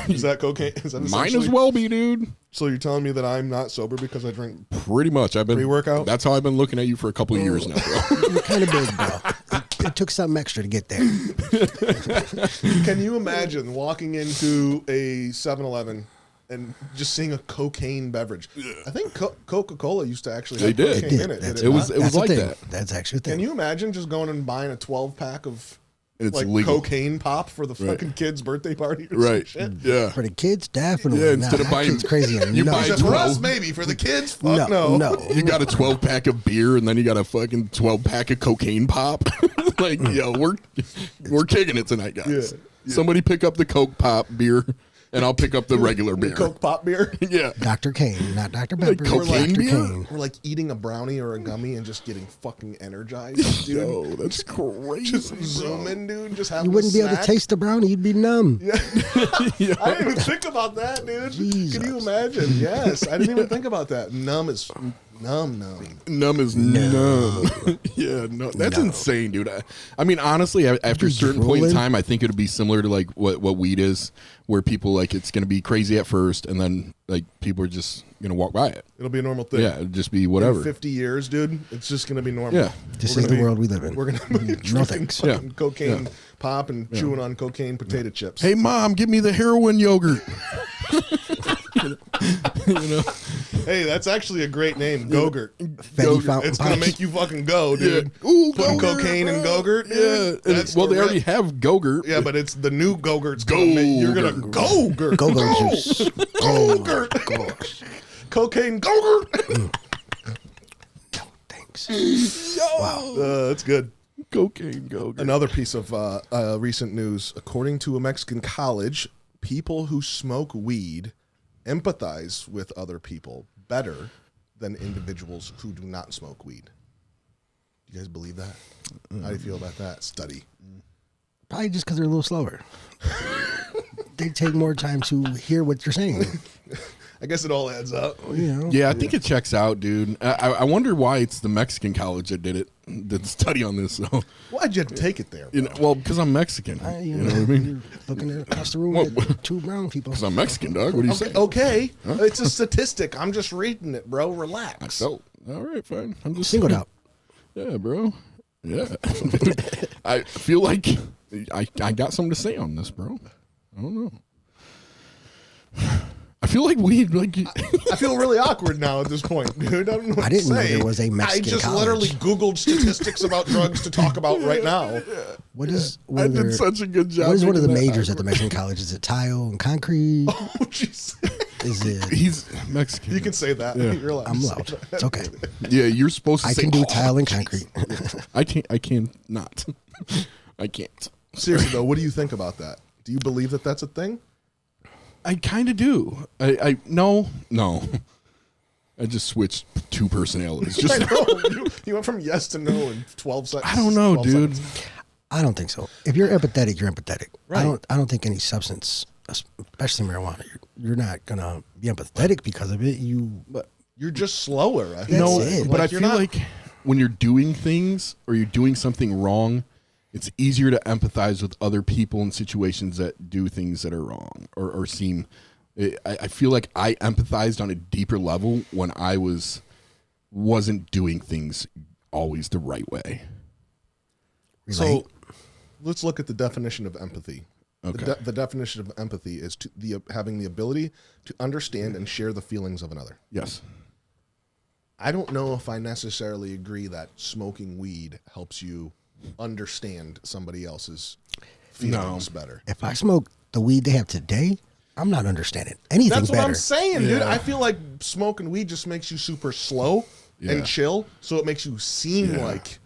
Speaker 2: Is that cocaine? Is that
Speaker 1: Might as
Speaker 2: essentially-
Speaker 1: well be, dude.
Speaker 2: So you're telling me that I'm not sober because I drink
Speaker 1: Pretty much. I've been
Speaker 2: pre-workout?
Speaker 1: That's how I've been looking at you for a couple of years now, bro.
Speaker 3: You're kind of big, bro. It took something extra to get there.
Speaker 2: Can you imagine walking into a 7-Eleven and just seeing a cocaine beverage? I think Coca-Cola used to actually have
Speaker 1: They did.
Speaker 2: cocaine
Speaker 3: It
Speaker 2: in
Speaker 3: did.
Speaker 2: it.
Speaker 3: That's-
Speaker 2: Did it,
Speaker 1: was-
Speaker 2: not?
Speaker 1: it
Speaker 3: That's a
Speaker 1: like
Speaker 3: thing.
Speaker 1: that.
Speaker 3: That's actually a thing.
Speaker 2: Can you imagine just going and buying a 12-pack of
Speaker 1: It's
Speaker 2: like
Speaker 1: legal.
Speaker 2: cocaine pop for the fucking kid's birthday party or
Speaker 1: Right.
Speaker 2: some shit?
Speaker 1: Yeah.
Speaker 3: For the kids, definitely.
Speaker 1: Yeah, instead of
Speaker 3: that
Speaker 1: buying-
Speaker 3: kid's crazy.
Speaker 1: you
Speaker 3: no,
Speaker 1: buy
Speaker 2: So for us,
Speaker 1: 12.
Speaker 2: maybe. For the kids, fuck no.
Speaker 3: no.
Speaker 1: You got a 12-pack of beer, and then you got a fucking 12-pack of cocaine pop. Like, yo, we're kicking it tonight, guys.
Speaker 2: Yeah.
Speaker 1: Somebody pick up the Coke pop beer, and I'll pick up the regular beer.
Speaker 2: Coke pop beer.
Speaker 1: Yeah.
Speaker 3: Dr. Kane, not Dr. Pepper.
Speaker 1: cocaine
Speaker 3: Dr.
Speaker 1: beer?
Speaker 3: Kane.
Speaker 2: We're like eating a brownie or a gummy and just getting fucking energized, dude.
Speaker 1: Yo, that's crazy.
Speaker 2: Just zoom in, dude. Just have
Speaker 3: You wouldn't be able to taste the brownie. You'd be numb.
Speaker 2: I didn't even think about that, dude.
Speaker 3: Jesus.
Speaker 2: Can you imagine? Yes, I didn't even think about that. Numb is numb.
Speaker 1: Numb is numb. Yeah, no, that's insane, dude. I mean, honestly, after a
Speaker 3: Just
Speaker 1: certain point in
Speaker 3: drooling?
Speaker 1: time, I think it would be similar to like what weed is, where people like it's going to be crazy at first, and then like people are just going to walk by it.
Speaker 2: It'll be a normal thing.
Speaker 1: Yeah, it'd just be
Speaker 2: In
Speaker 1: whatever.
Speaker 2: 50 years, dude, it's just gonna be normal.
Speaker 1: Yeah.
Speaker 3: This
Speaker 2: We're
Speaker 3: is
Speaker 2: gonna
Speaker 3: the world we live in.
Speaker 2: We're gonna be
Speaker 3: No
Speaker 2: drinking
Speaker 3: thanks.
Speaker 2: fucking
Speaker 1: Yeah.
Speaker 2: cocaine pop and chewing on cocaine potato chips.
Speaker 1: Hey, mom, give me the heroin yogurt. You know?
Speaker 2: Hey, that's actually a great name, Go-Gurt.
Speaker 3: Fetty fountain
Speaker 2: It's gonna
Speaker 3: pops.
Speaker 2: make you fucking go, dude.
Speaker 1: Yeah. Ooh,
Speaker 2: Putting
Speaker 1: Go-Gurt,
Speaker 2: cocaine in
Speaker 1: bro.
Speaker 2: Go-Gurt,
Speaker 1: Yeah.
Speaker 2: dude.
Speaker 1: And,
Speaker 2: That's
Speaker 1: well, they
Speaker 2: the
Speaker 1: already
Speaker 2: rip.
Speaker 1: have Go-Gurt.
Speaker 2: Yeah, but it's the new Go-Gurt's gonna make you're gonna Go-Gurt.
Speaker 3: Go-Go juice.
Speaker 2: Go-Gurt. Cocaine Go-Gurt.
Speaker 3: No, thanks.
Speaker 2: That's good.
Speaker 1: Cocaine Go-Gurt.
Speaker 2: Another piece of recent news. According to a Mexican college, people who smoke weed empathize with other people better than individuals who do not smoke weed. Do you guys believe that? How do you feel about that study?
Speaker 3: Probably just because they're a little slower. They take more time to hear what you're saying.
Speaker 2: I guess it all adds up.
Speaker 3: You know?
Speaker 1: Yeah, I think it checks out, dude. I wonder why it's the Mexican college that did the study on this. So,
Speaker 2: Why'd you take it there?
Speaker 1: you know, well, because I'm Mexican. You know what I mean?
Speaker 3: You're looking at across the room
Speaker 1: Well,
Speaker 3: at two brown people.
Speaker 1: Because I'm Mexican, dog. What do you say?
Speaker 2: Okay, it's a statistic. I'm just reading it, bro. Relax.
Speaker 1: So, all right, fine. I'm just
Speaker 3: Singled out.
Speaker 1: Yeah, bro. Yeah. I feel like I got something to say on this, bro. I don't know. I feel like
Speaker 2: I feel really awkward now at this point, dude. I don't know what
Speaker 3: I didn't
Speaker 2: to
Speaker 3: know
Speaker 2: say.
Speaker 3: there was a Mexican
Speaker 2: I just
Speaker 3: college.
Speaker 2: literally Googled statistics about drugs to talk about right now.
Speaker 3: What is
Speaker 1: I
Speaker 3: one of
Speaker 1: did
Speaker 3: their,
Speaker 1: such a good job.
Speaker 3: what is one of the
Speaker 1: making that
Speaker 3: majors at the Mexican college? Is it tile and concrete?
Speaker 2: Oh, jeez.
Speaker 3: Is it?
Speaker 1: He's Mexican.
Speaker 2: You can say that.
Speaker 1: Yeah.
Speaker 2: You're allowed
Speaker 3: I'm
Speaker 2: to say
Speaker 3: loud.
Speaker 2: that.
Speaker 3: It's okay.
Speaker 1: Yeah, you're supposed to
Speaker 3: I
Speaker 1: say
Speaker 3: can do
Speaker 1: oh,
Speaker 3: tile and
Speaker 1: jeez.
Speaker 3: concrete.
Speaker 1: I can't not. I can't.
Speaker 2: Seriously though, what do you think about that? Do you believe that that's a thing?
Speaker 1: I kind of do. I no. I just switched two personalities.
Speaker 2: I
Speaker 1: Just
Speaker 2: know. You went from yes to no in 12 seconds.
Speaker 1: I don't know,
Speaker 2: 12
Speaker 1: dude.
Speaker 2: seconds.
Speaker 3: I don't think so. If you're empathetic, you're empathetic.
Speaker 2: Right.
Speaker 3: I don't think any substance, especially marijuana, you're not gonna be empathetic because of it.
Speaker 2: You're just slower. I think.
Speaker 1: no,
Speaker 3: it.
Speaker 1: but I
Speaker 2: Like, you're
Speaker 1: feel
Speaker 2: not-
Speaker 1: like when you're doing things or you're doing something wrong, it's easier to empathize with other people in situations that do things that are wrong or seem. I feel like I empathized on a deeper level when I wasn't doing things always the right way.
Speaker 3: Relate.
Speaker 2: So let's look at the definition of empathy.
Speaker 1: Okay.
Speaker 2: The definition of empathy is having the ability to understand and share the feelings of another.
Speaker 1: Yes.
Speaker 2: I don't know if I necessarily agree that smoking weed helps you understand somebody else's feelings better.
Speaker 3: If I smoke the weed they have today, I'm not understanding anything
Speaker 2: That's what
Speaker 3: better.
Speaker 2: I'm saying, dude.
Speaker 1: Yeah.
Speaker 2: I feel like smoking weed just makes you super slow
Speaker 1: Yeah.
Speaker 2: and chill, so it makes you seem
Speaker 1: Yeah.
Speaker 2: like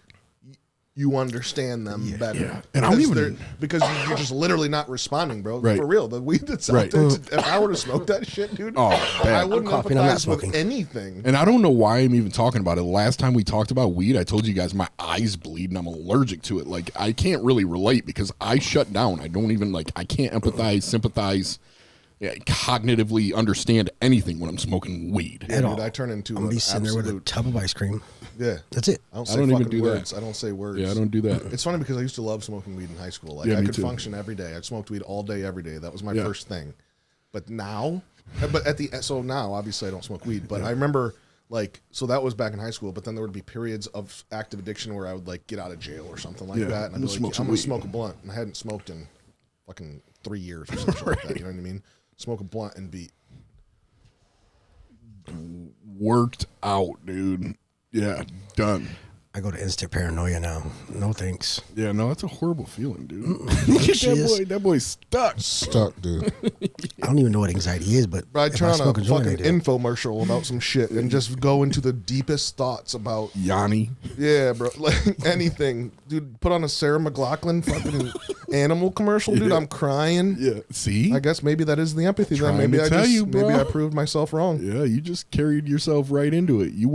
Speaker 2: you understand them better.
Speaker 1: Yeah. And I don't even-
Speaker 2: because you're just literally not responding, bro.
Speaker 1: Right.
Speaker 2: For real, the weed that's
Speaker 1: Right.
Speaker 2: out there. If I were to smoke that shit, dude,
Speaker 1: Oh,
Speaker 2: I
Speaker 1: bad.
Speaker 2: wouldn't
Speaker 3: I'm coughing, I'm not
Speaker 2: empathize with
Speaker 3: smoking.
Speaker 2: anything.
Speaker 1: And I don't know why I'm even talking about it. Last time we talked about weed, I told you guys my eyes bleed and I'm allergic to it. Like, I can't really relate because I shut down. I don't even, I can't empathize, sympathize, cognitively understand anything when I'm smoking weed.
Speaker 2: Yeah,
Speaker 3: At
Speaker 2: dude,
Speaker 3: all.
Speaker 2: I turn into
Speaker 3: I'm gonna
Speaker 2: an
Speaker 3: be sitting there with a
Speaker 2: absolute.
Speaker 3: tub of ice cream.
Speaker 2: Yeah,
Speaker 3: That's it.
Speaker 2: I don't say
Speaker 1: I don't even
Speaker 2: fucking
Speaker 1: do that.
Speaker 2: words. I don't say words.
Speaker 1: Yeah, I don't do that.
Speaker 2: It's funny because I used to love smoking weed in high school. Like
Speaker 1: Yeah,
Speaker 2: I
Speaker 1: me
Speaker 2: could
Speaker 1: too.
Speaker 2: function every day. I smoked weed all day, every day. That was my
Speaker 1: Yeah.
Speaker 2: first thing. But now But so now obviously I don't smoke weed, but I remember like, so that was back in high school, but then there would be periods of active addiction where I would like get out of jail or something like that, and I'd be like, I'm gonna smoke a blunt, and I hadn't smoked in fucking 3 years or something like that. You know what I mean? Smoke a blunt and be
Speaker 1: Worked out, dude. Yeah, done.
Speaker 3: I go to instant paranoia now. No thanks.
Speaker 1: Yeah, no, that's a horrible feeling, dude. that boy's stuck.
Speaker 2: stuck, dude.
Speaker 3: I don't even know what anxiety is, but
Speaker 2: Bro, I
Speaker 3: if
Speaker 2: turn on
Speaker 3: smoke
Speaker 2: a
Speaker 3: joint, I
Speaker 2: fucking
Speaker 3: do.
Speaker 2: infomercial about some shit and just go into the deepest thoughts about
Speaker 1: Yanni.
Speaker 2: yeah, bro, like anything, dude. Put on a Sarah McLachlan fucking animal commercial, dude. I'm crying.
Speaker 1: Yeah, see?
Speaker 2: I guess maybe that is the empathy. Then
Speaker 1: Trying
Speaker 2: maybe
Speaker 1: to tell you, bro.
Speaker 2: maybe I proved myself wrong.
Speaker 1: Yeah, you just carried yourself right into it. You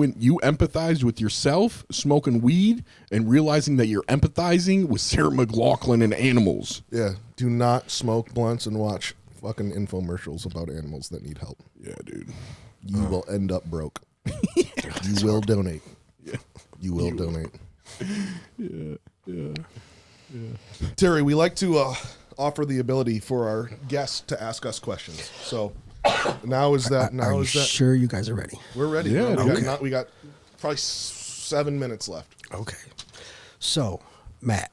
Speaker 1: empathized with yourself, smoking weed, and realizing that you're empathizing with Sarah McLachlan and animals.
Speaker 2: Yeah, do not smoke blunts and watch fucking infomercials about animals that need help.
Speaker 1: Yeah, dude.
Speaker 2: You will end up broke. You will donate. Yeah. You will donate. Yeah. Terry, we like to offer the ability for our guests to ask us questions. So now is that
Speaker 3: Are you sure you guys are ready?
Speaker 2: we're ready.
Speaker 1: Yeah,
Speaker 2: bro. We got probably 7 minutes left.
Speaker 3: Okay. So, Matt,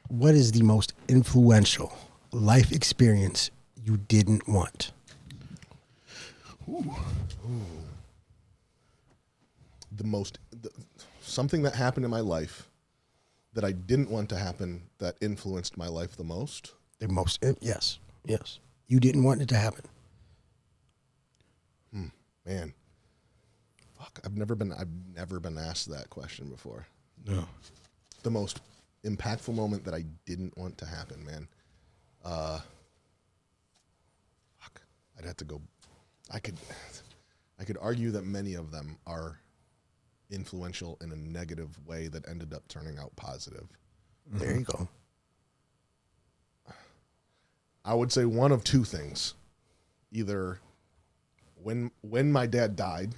Speaker 3: what is the most influential life experience you didn't want?
Speaker 2: Something that happened in my life that I didn't want to happen that influenced my life the most.
Speaker 3: Yes. You didn't want it to happen.
Speaker 2: Man, fuck! I've never been asked that question before.
Speaker 1: No.
Speaker 2: The most impactful moment that I didn't want to happen, man. Fuck! I'd have to go. I could argue that many of them are influential in a negative way that ended up turning out positive.
Speaker 3: There you go.
Speaker 2: I would say one of two things. Either when my dad died,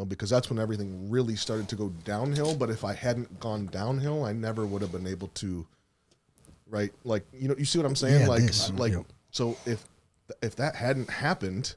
Speaker 2: because that's when everything really started to go downhill, but if I hadn't gone downhill, I never would have been able to, right? Like, you see what I'm saying?
Speaker 3: Yeah,
Speaker 2: so if that hadn't happened,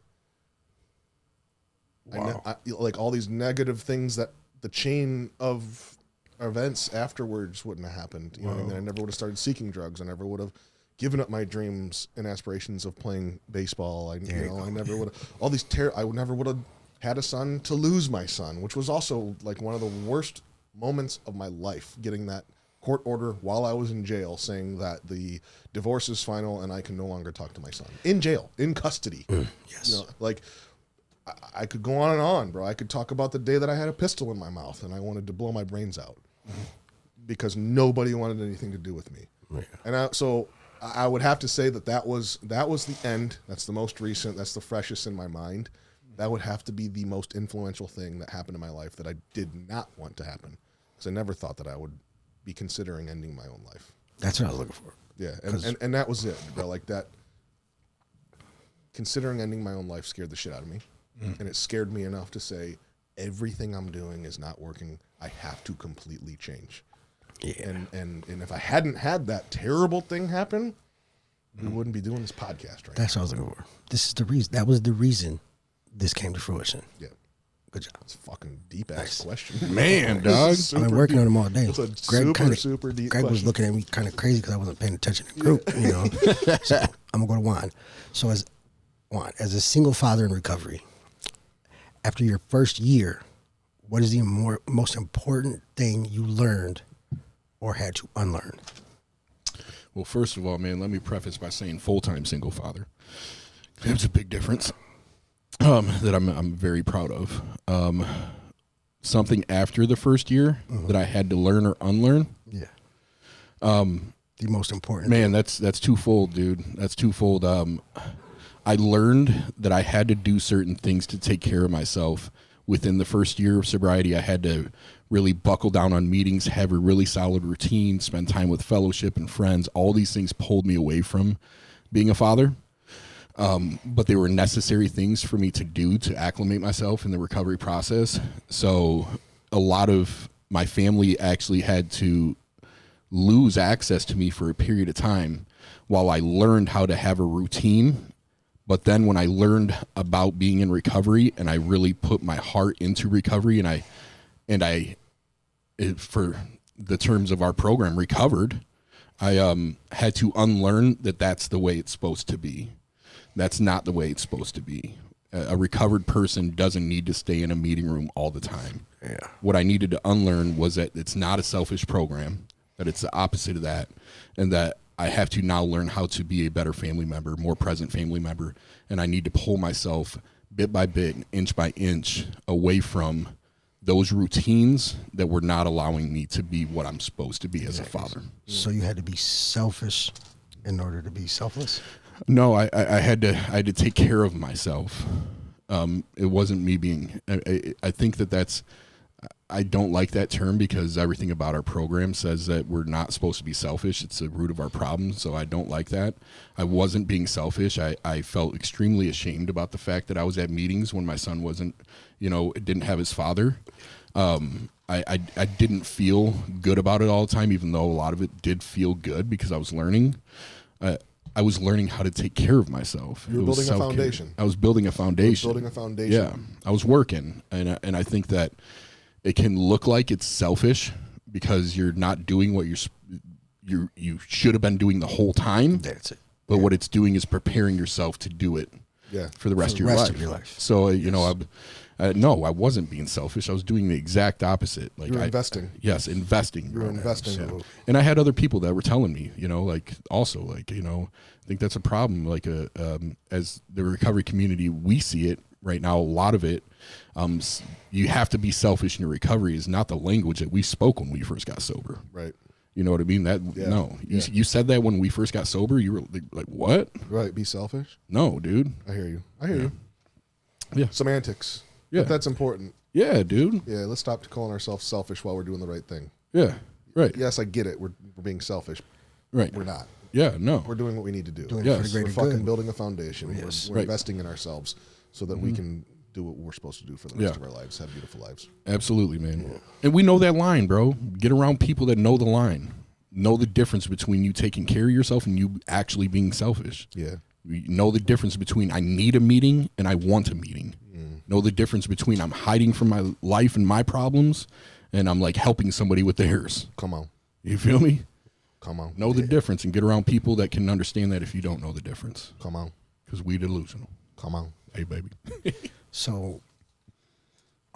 Speaker 3: Wow.
Speaker 2: like all these negative things that the chain of events afterwards wouldn't have happened. You know what I mean? I never would have started seeking drugs. I never would have given up my dreams and aspirations of playing baseball. I never would have I never would have had a son to lose my son, which was also like one of the worst moments of my life, getting that court order while I was in jail saying that the divorce is final and I can no longer talk to my son. In jail, in custody.
Speaker 3: Yes.
Speaker 2: I could go on and on, bro. I could talk about the day that I had a pistol in my mouth and I wanted to blow my brains out because nobody wanted anything to do with me.
Speaker 3: Yeah.
Speaker 2: And so I would have to say that was the end. That's the most recent. That's the freshest in my mind. That would have to be the most influential thing that happened in my life that I did not want to happen, because I never thought that I would be considering ending my own life.
Speaker 3: That's what I was looking for.
Speaker 2: Yeah, and that was it, bro. Like that. Considering ending my own life scared the shit out of me, and it scared me enough to say everything I'm doing is not working. I have to completely change.
Speaker 3: Yeah.
Speaker 2: And if I hadn't had that terrible thing happen, we wouldn't be doing this podcast right
Speaker 3: That's what I was looking for. This is the reason. That was the reason this came to fruition.
Speaker 2: now. Yeah.
Speaker 3: Good job.
Speaker 2: It's a fucking deep ass question.
Speaker 1: Man, dog.
Speaker 3: I've been working on them all day.
Speaker 2: It's a super deep
Speaker 3: Greg was
Speaker 2: question.
Speaker 3: looking at me kind of crazy because I wasn't paying attention in group, So I'm going to go to Juan. So as a single father in recovery, after your first year, what is the most important thing you learned or had to unlearn?
Speaker 1: Well, first of all, man, let me preface by saying full-time single father. It's a big difference that I'm very proud of. Something after the first year that I had to learn or unlearn.
Speaker 3: Yeah. The most important.
Speaker 1: Man, that's twofold, dude. That's twofold. I learned that I had to do certain things to take care of myself. Within the first year of sobriety, I had to really buckle down on meetings, have a really solid routine, spend time with fellowship and friends. All these things pulled me away from being a father. But they were necessary things for me to do to acclimate myself in the recovery process. So a lot of my family actually had to lose access to me for a period of time while I learned how to have a routine But then when I learned about being in recovery and I really put my heart into recovery and I for the terms of our program, recovered, I had to unlearn that that's the way it's supposed to be. That's not the way it's supposed to be. A recovered person doesn't need to stay in a meeting room all the time.
Speaker 3: Yeah.
Speaker 1: What I needed to unlearn was that it's not a selfish program, that it's the opposite of that, and that I have to now learn how to be a better family member, more present family member, and I need to pull myself bit by bit, inch by inch, away from those routines that were not allowing me to be what I'm supposed to be as a father.
Speaker 3: So you had to be selfish in order to be selfless?
Speaker 1: No, I had to take care of myself. It wasn't me being. I think that's. I don't like that term because everything about our program says that we're not supposed to be selfish. It's the root of our problem, so I don't like that. I wasn't being selfish. I felt extremely ashamed about the fact that I was at meetings when my son wasn't, didn't have his father. I didn't feel good about it all the time, even though a lot of it did feel good because I was learning. I was learning how to take care of myself.
Speaker 2: You were building a foundation.
Speaker 1: I was building a foundation.
Speaker 2: Building a foundation.
Speaker 1: Yeah, I was working, and I think that it can look like it's selfish because you're not doing what you should have been doing the whole time.
Speaker 3: That's it.
Speaker 1: But what it's doing is preparing yourself to do it.
Speaker 2: Yeah.
Speaker 1: For the rest of your life. So no, I wasn't being selfish. I was doing the exact opposite. Like
Speaker 2: you were investing.
Speaker 1: Yes, investing.
Speaker 2: You were investing.
Speaker 1: Yeah. And I had other people that were telling me, I think that's a problem. Like as the recovery community, we see it right now. A lot of it, you have to be selfish in your recovery is not the language that we spoke when we first got sober.
Speaker 2: Right.
Speaker 1: You know what I mean? You said that when we first got sober. You were like, what?
Speaker 2: Right. Be selfish.
Speaker 1: No, dude.
Speaker 2: I hear you.
Speaker 1: Yeah.
Speaker 2: Semantics.
Speaker 1: Yeah.
Speaker 2: But that's important.
Speaker 1: Yeah, dude.
Speaker 2: Yeah. Let's stop calling ourselves selfish while we're doing the right thing.
Speaker 1: Yeah. Right.
Speaker 2: Yes, I get it. We're being selfish.
Speaker 1: Right.
Speaker 2: We're not.
Speaker 1: Yeah. No.
Speaker 2: We're doing what we need to do.
Speaker 3: Doing it for the
Speaker 2: We're
Speaker 3: greater
Speaker 2: fucking
Speaker 3: good.
Speaker 2: building a foundation.
Speaker 3: Yes.
Speaker 2: We're investing in ourselves so that we can do what we're supposed to do for the rest of our lives. Have beautiful lives.
Speaker 1: Absolutely, man. Yeah. And we know that line, bro. Get around people that know the line. Know the difference between you taking care of yourself and you actually being selfish.
Speaker 2: Yeah.
Speaker 1: You know the difference between I need a meeting and I want a meeting. Know the difference between I'm hiding from my life and my problems and I'm like helping somebody with theirs.
Speaker 2: Come on.
Speaker 1: You feel me?
Speaker 2: Come on.
Speaker 1: Know the difference and get around people that can understand that if you don't know the difference.
Speaker 2: Come on.
Speaker 1: Because we delusional.
Speaker 2: Come on.
Speaker 1: Hey, baby.
Speaker 3: So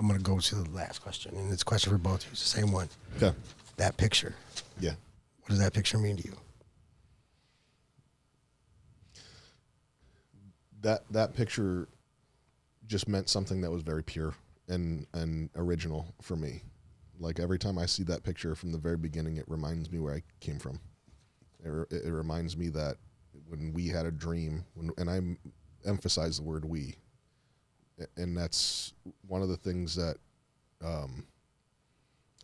Speaker 3: I'm going to go to the last question, and it's a question for both of you. It's the same one.
Speaker 2: Okay.
Speaker 3: That picture.
Speaker 2: Yeah.
Speaker 3: What does that picture mean to you?
Speaker 2: That picture just meant something that was very pure and original for me. Like every time I see that picture from the very beginning, it reminds me where I came from. It reminds me that when we had a dream, and I emphasize the word we, and that's one of the things that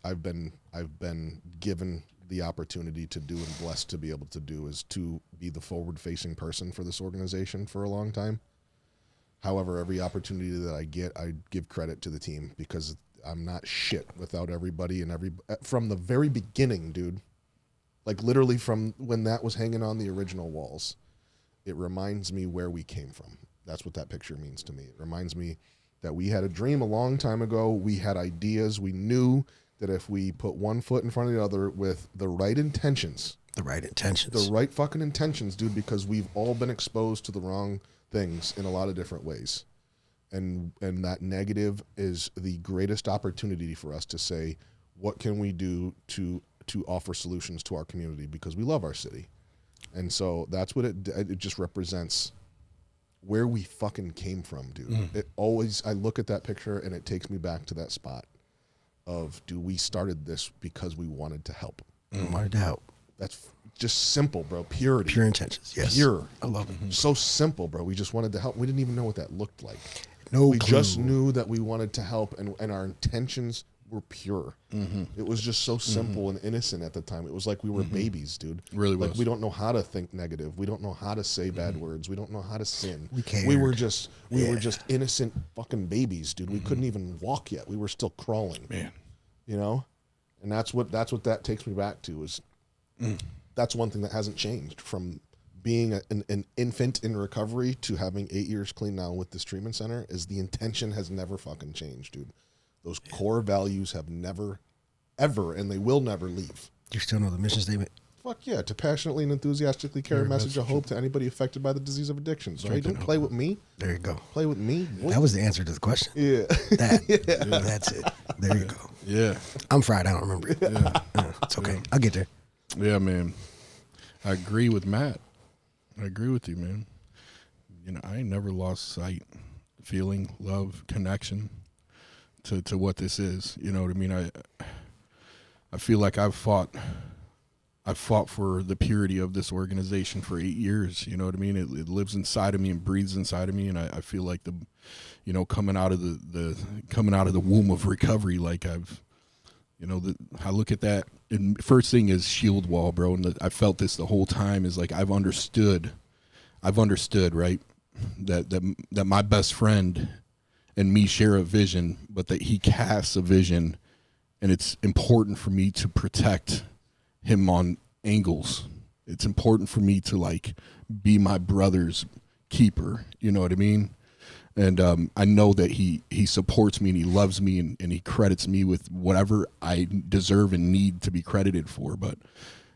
Speaker 2: I've been given the opportunity to do and blessed to be able to do is to be the forward-facing person for this organization for a long time. However, every opportunity that I get, I give credit to the team because I'm not shit without everybody and from the very beginning, dude. Like literally from when that was hanging on the original walls, it reminds me where we came from. That's what that picture means to me. It reminds me that we had a dream a long time ago. We had ideas. We knew that if we put one foot in front of the other with the right intentions.
Speaker 3: The right intentions.
Speaker 2: The right fucking intentions, dude, because we've all been exposed to the wrong things in a lot of different ways. And that negative is the greatest opportunity for us to say, what can we do to offer solutions to our community because we love our city. And so that's what it just represents where we fucking came from, dude. It always, I look at that picture and it takes me back to that spot of, we started this because we wanted to help.
Speaker 3: Wanted to help.
Speaker 2: That's just simple, bro. Purity.
Speaker 3: Pure intentions, yes.
Speaker 2: Pure.
Speaker 3: I love it.
Speaker 2: So simple, bro. We just wanted to help. We didn't even know what that looked like.
Speaker 3: We
Speaker 2: just knew that we wanted to help and our intentions were pure. It was just so simple and innocent at the time. It was like we were babies, dude.
Speaker 1: Really
Speaker 2: like
Speaker 1: was.
Speaker 2: We don't know how to think negative. We don't know how to say bad words. We don't know how to sin.
Speaker 3: We
Speaker 2: were just innocent fucking babies, dude. We couldn't even walk yet. We were still crawling.
Speaker 1: Man.
Speaker 2: You know? And that's what that takes me back to is that's one thing that hasn't changed from being an infant in recovery to having 8 years clean now with this treatment center is the intention has never fucking changed, dude. Those core values have never, ever, and they will never leave.
Speaker 3: You still know the mission statement?
Speaker 2: Fuck yeah, to passionately and enthusiastically carry a message of hope to anybody affected by the disease of addictions, right? Don't play with me.
Speaker 3: There you go.
Speaker 2: Play with me. What?
Speaker 3: That was the answer to the question.
Speaker 2: Yeah.
Speaker 3: That's it. There you go.
Speaker 4: Yeah.
Speaker 3: I'm fried. I don't remember it. It's okay. I'll get there.
Speaker 4: Yeah, man. I agree with Matt. I agree with you, man. You know, I ain't never lost sight, feeling, love, connection to what this is. You know what I mean? I feel like I've fought for the purity of this organization for 8 years. You know what I mean? It lives inside of me and breathes inside of me, and I feel like coming out of the womb of recovery, like I look at that, and first thing is shield wall, bro, and I felt this the whole time is like I've understood, right, that my best friend and me share a vision, but that he casts a vision, and it's important for me to protect him on angles. It's important for me to like be my brother's keeper. You know what I mean? And I know that he supports me and he loves me and he credits me with whatever I deserve and need to be credited for. But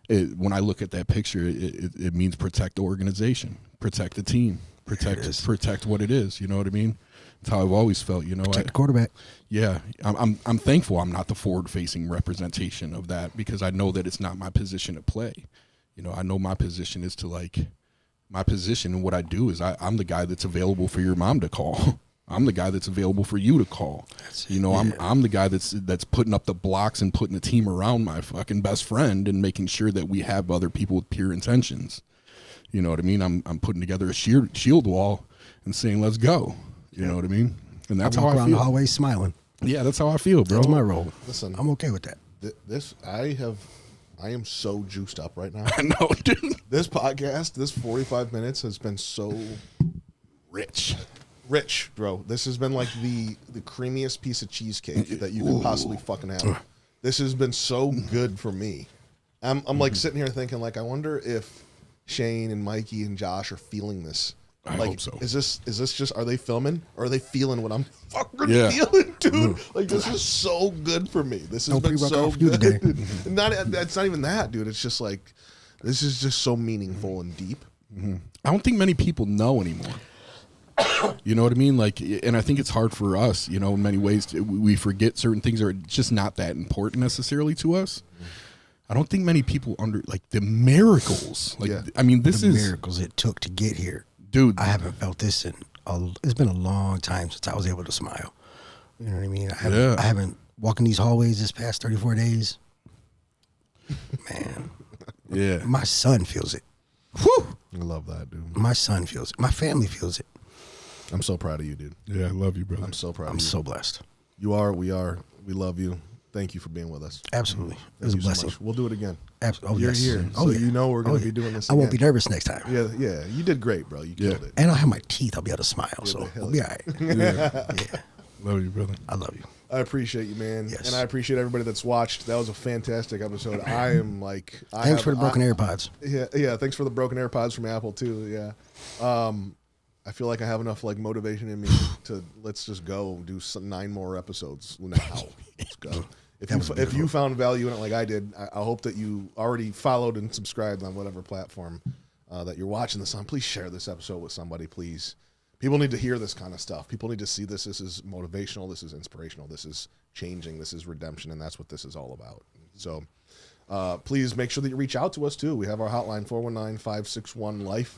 Speaker 4: when I look at that picture, it means protect the organization, protect the team, protect what it is. You know what I mean? That's how I've always felt. You know,
Speaker 3: Protect the quarterback.
Speaker 4: Yeah, I'm thankful I'm not the forward-facing representation of that, because I know that it's not my position to play. You know, I know my position is to like. My position and what I do is I'm the guy that's available for your mom to call. I'm the guy that's available for you to call. You know, yeah. I'm the guy that's putting up the blocks and putting a team around my fucking best friend and making sure that we have other people with pure intentions. You know what I mean? I'm putting together a shield wall and saying, let's go. You know what I mean? And that's how I
Speaker 3: around
Speaker 4: feel.
Speaker 3: The hallway smiling.
Speaker 4: Yeah, that's how I feel, bro.
Speaker 3: That's my role.
Speaker 2: Listen,
Speaker 3: I'm okay with that.
Speaker 2: I am so juiced up right now.
Speaker 4: I know, dude.
Speaker 2: This podcast, this 45 minutes has been so rich, bro. This has been like the creamiest piece of cheesecake that you could possibly fucking have. This has been so good for me. I'm like sitting here thinking, like, I wonder if Shane and Mikey and Josh are feeling this.
Speaker 4: I
Speaker 2: like,
Speaker 4: hope so.
Speaker 2: Is this just, are they filming or are they feeling what I'm fucking
Speaker 4: Yeah.
Speaker 2: feeling, dude? Like, this is so good for me. This has been so good. It's not even that, dude. It's just like, this is just so meaningful and deep.
Speaker 4: Mm-hmm. I don't think many people know anymore. You know what I mean? Like, and I think it's hard for us, you know, in many ways. We forget certain things are just not that important necessarily to us. I don't think many people like the miracles. Like, I mean, this is
Speaker 3: miracles it took to get here.
Speaker 4: Dude,
Speaker 3: I haven't felt this it's been a long time since I was able to smile. You know what I mean? I haven't walking these hallways this past 34 days. Man.
Speaker 4: Yeah.
Speaker 3: My son feels it. Whew.
Speaker 2: I love that, dude.
Speaker 3: My son feels it. My family feels it.
Speaker 2: I'm so proud of you, dude.
Speaker 4: Yeah, I love you, brother.
Speaker 2: I'm so proud of you.
Speaker 3: I'm so blessed.
Speaker 2: You are, we are. We love you. Thank you for being with us.
Speaker 3: Absolutely. It was a blessing.
Speaker 2: So we'll do it again.
Speaker 3: Absolutely.
Speaker 2: You're here. So you know we're going to be doing this again.
Speaker 3: I won't be nervous next time.
Speaker 2: Yeah. You did great, bro. You killed it.
Speaker 3: And I'll have my teeth. I'll be able to smile. So we'll be all right.
Speaker 4: Yeah. Love you, brother.
Speaker 3: I love you.
Speaker 2: I appreciate you, man.
Speaker 3: Yes.
Speaker 2: And I appreciate everybody that's watched. That was a fantastic episode. I am like...
Speaker 3: Thanks for the broken AirPods.
Speaker 2: Yeah. Thanks for the broken AirPods from Apple, too. Yeah. I feel like I have enough like motivation in me to let's just go do 9 more episodes now. Let's go. If you found value in it like I did, I hope that you already followed and subscribed on whatever platform that you're watching this on. Please share this episode with somebody, please. People need to hear this kind of stuff. People need to see this. This is motivational. This is inspirational. This is changing. This is redemption, and that's what this is all about. So please make sure that you reach out to us, too. We have our hotline, 419-561-LIFE.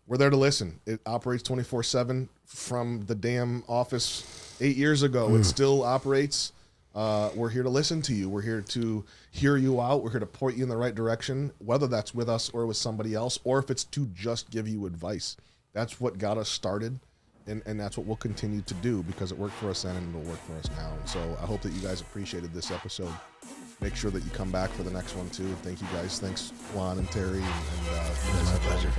Speaker 2: We're there to listen. It operates 24/7 from the damn office 8 years ago. It still operates. We're here to listen to you. We're here to hear you out. We're here to point you in the right direction, whether that's with us or with somebody else, or if it's to just give you advice. That's what got us started, and that's what we'll continue to do because it worked for us then and it'll work for us now. And so I hope that you guys appreciated this episode. Make sure that you come back for the next one, too. Thank you, guys. Thanks, Juan and Terry. And you guys
Speaker 3: my pleasure.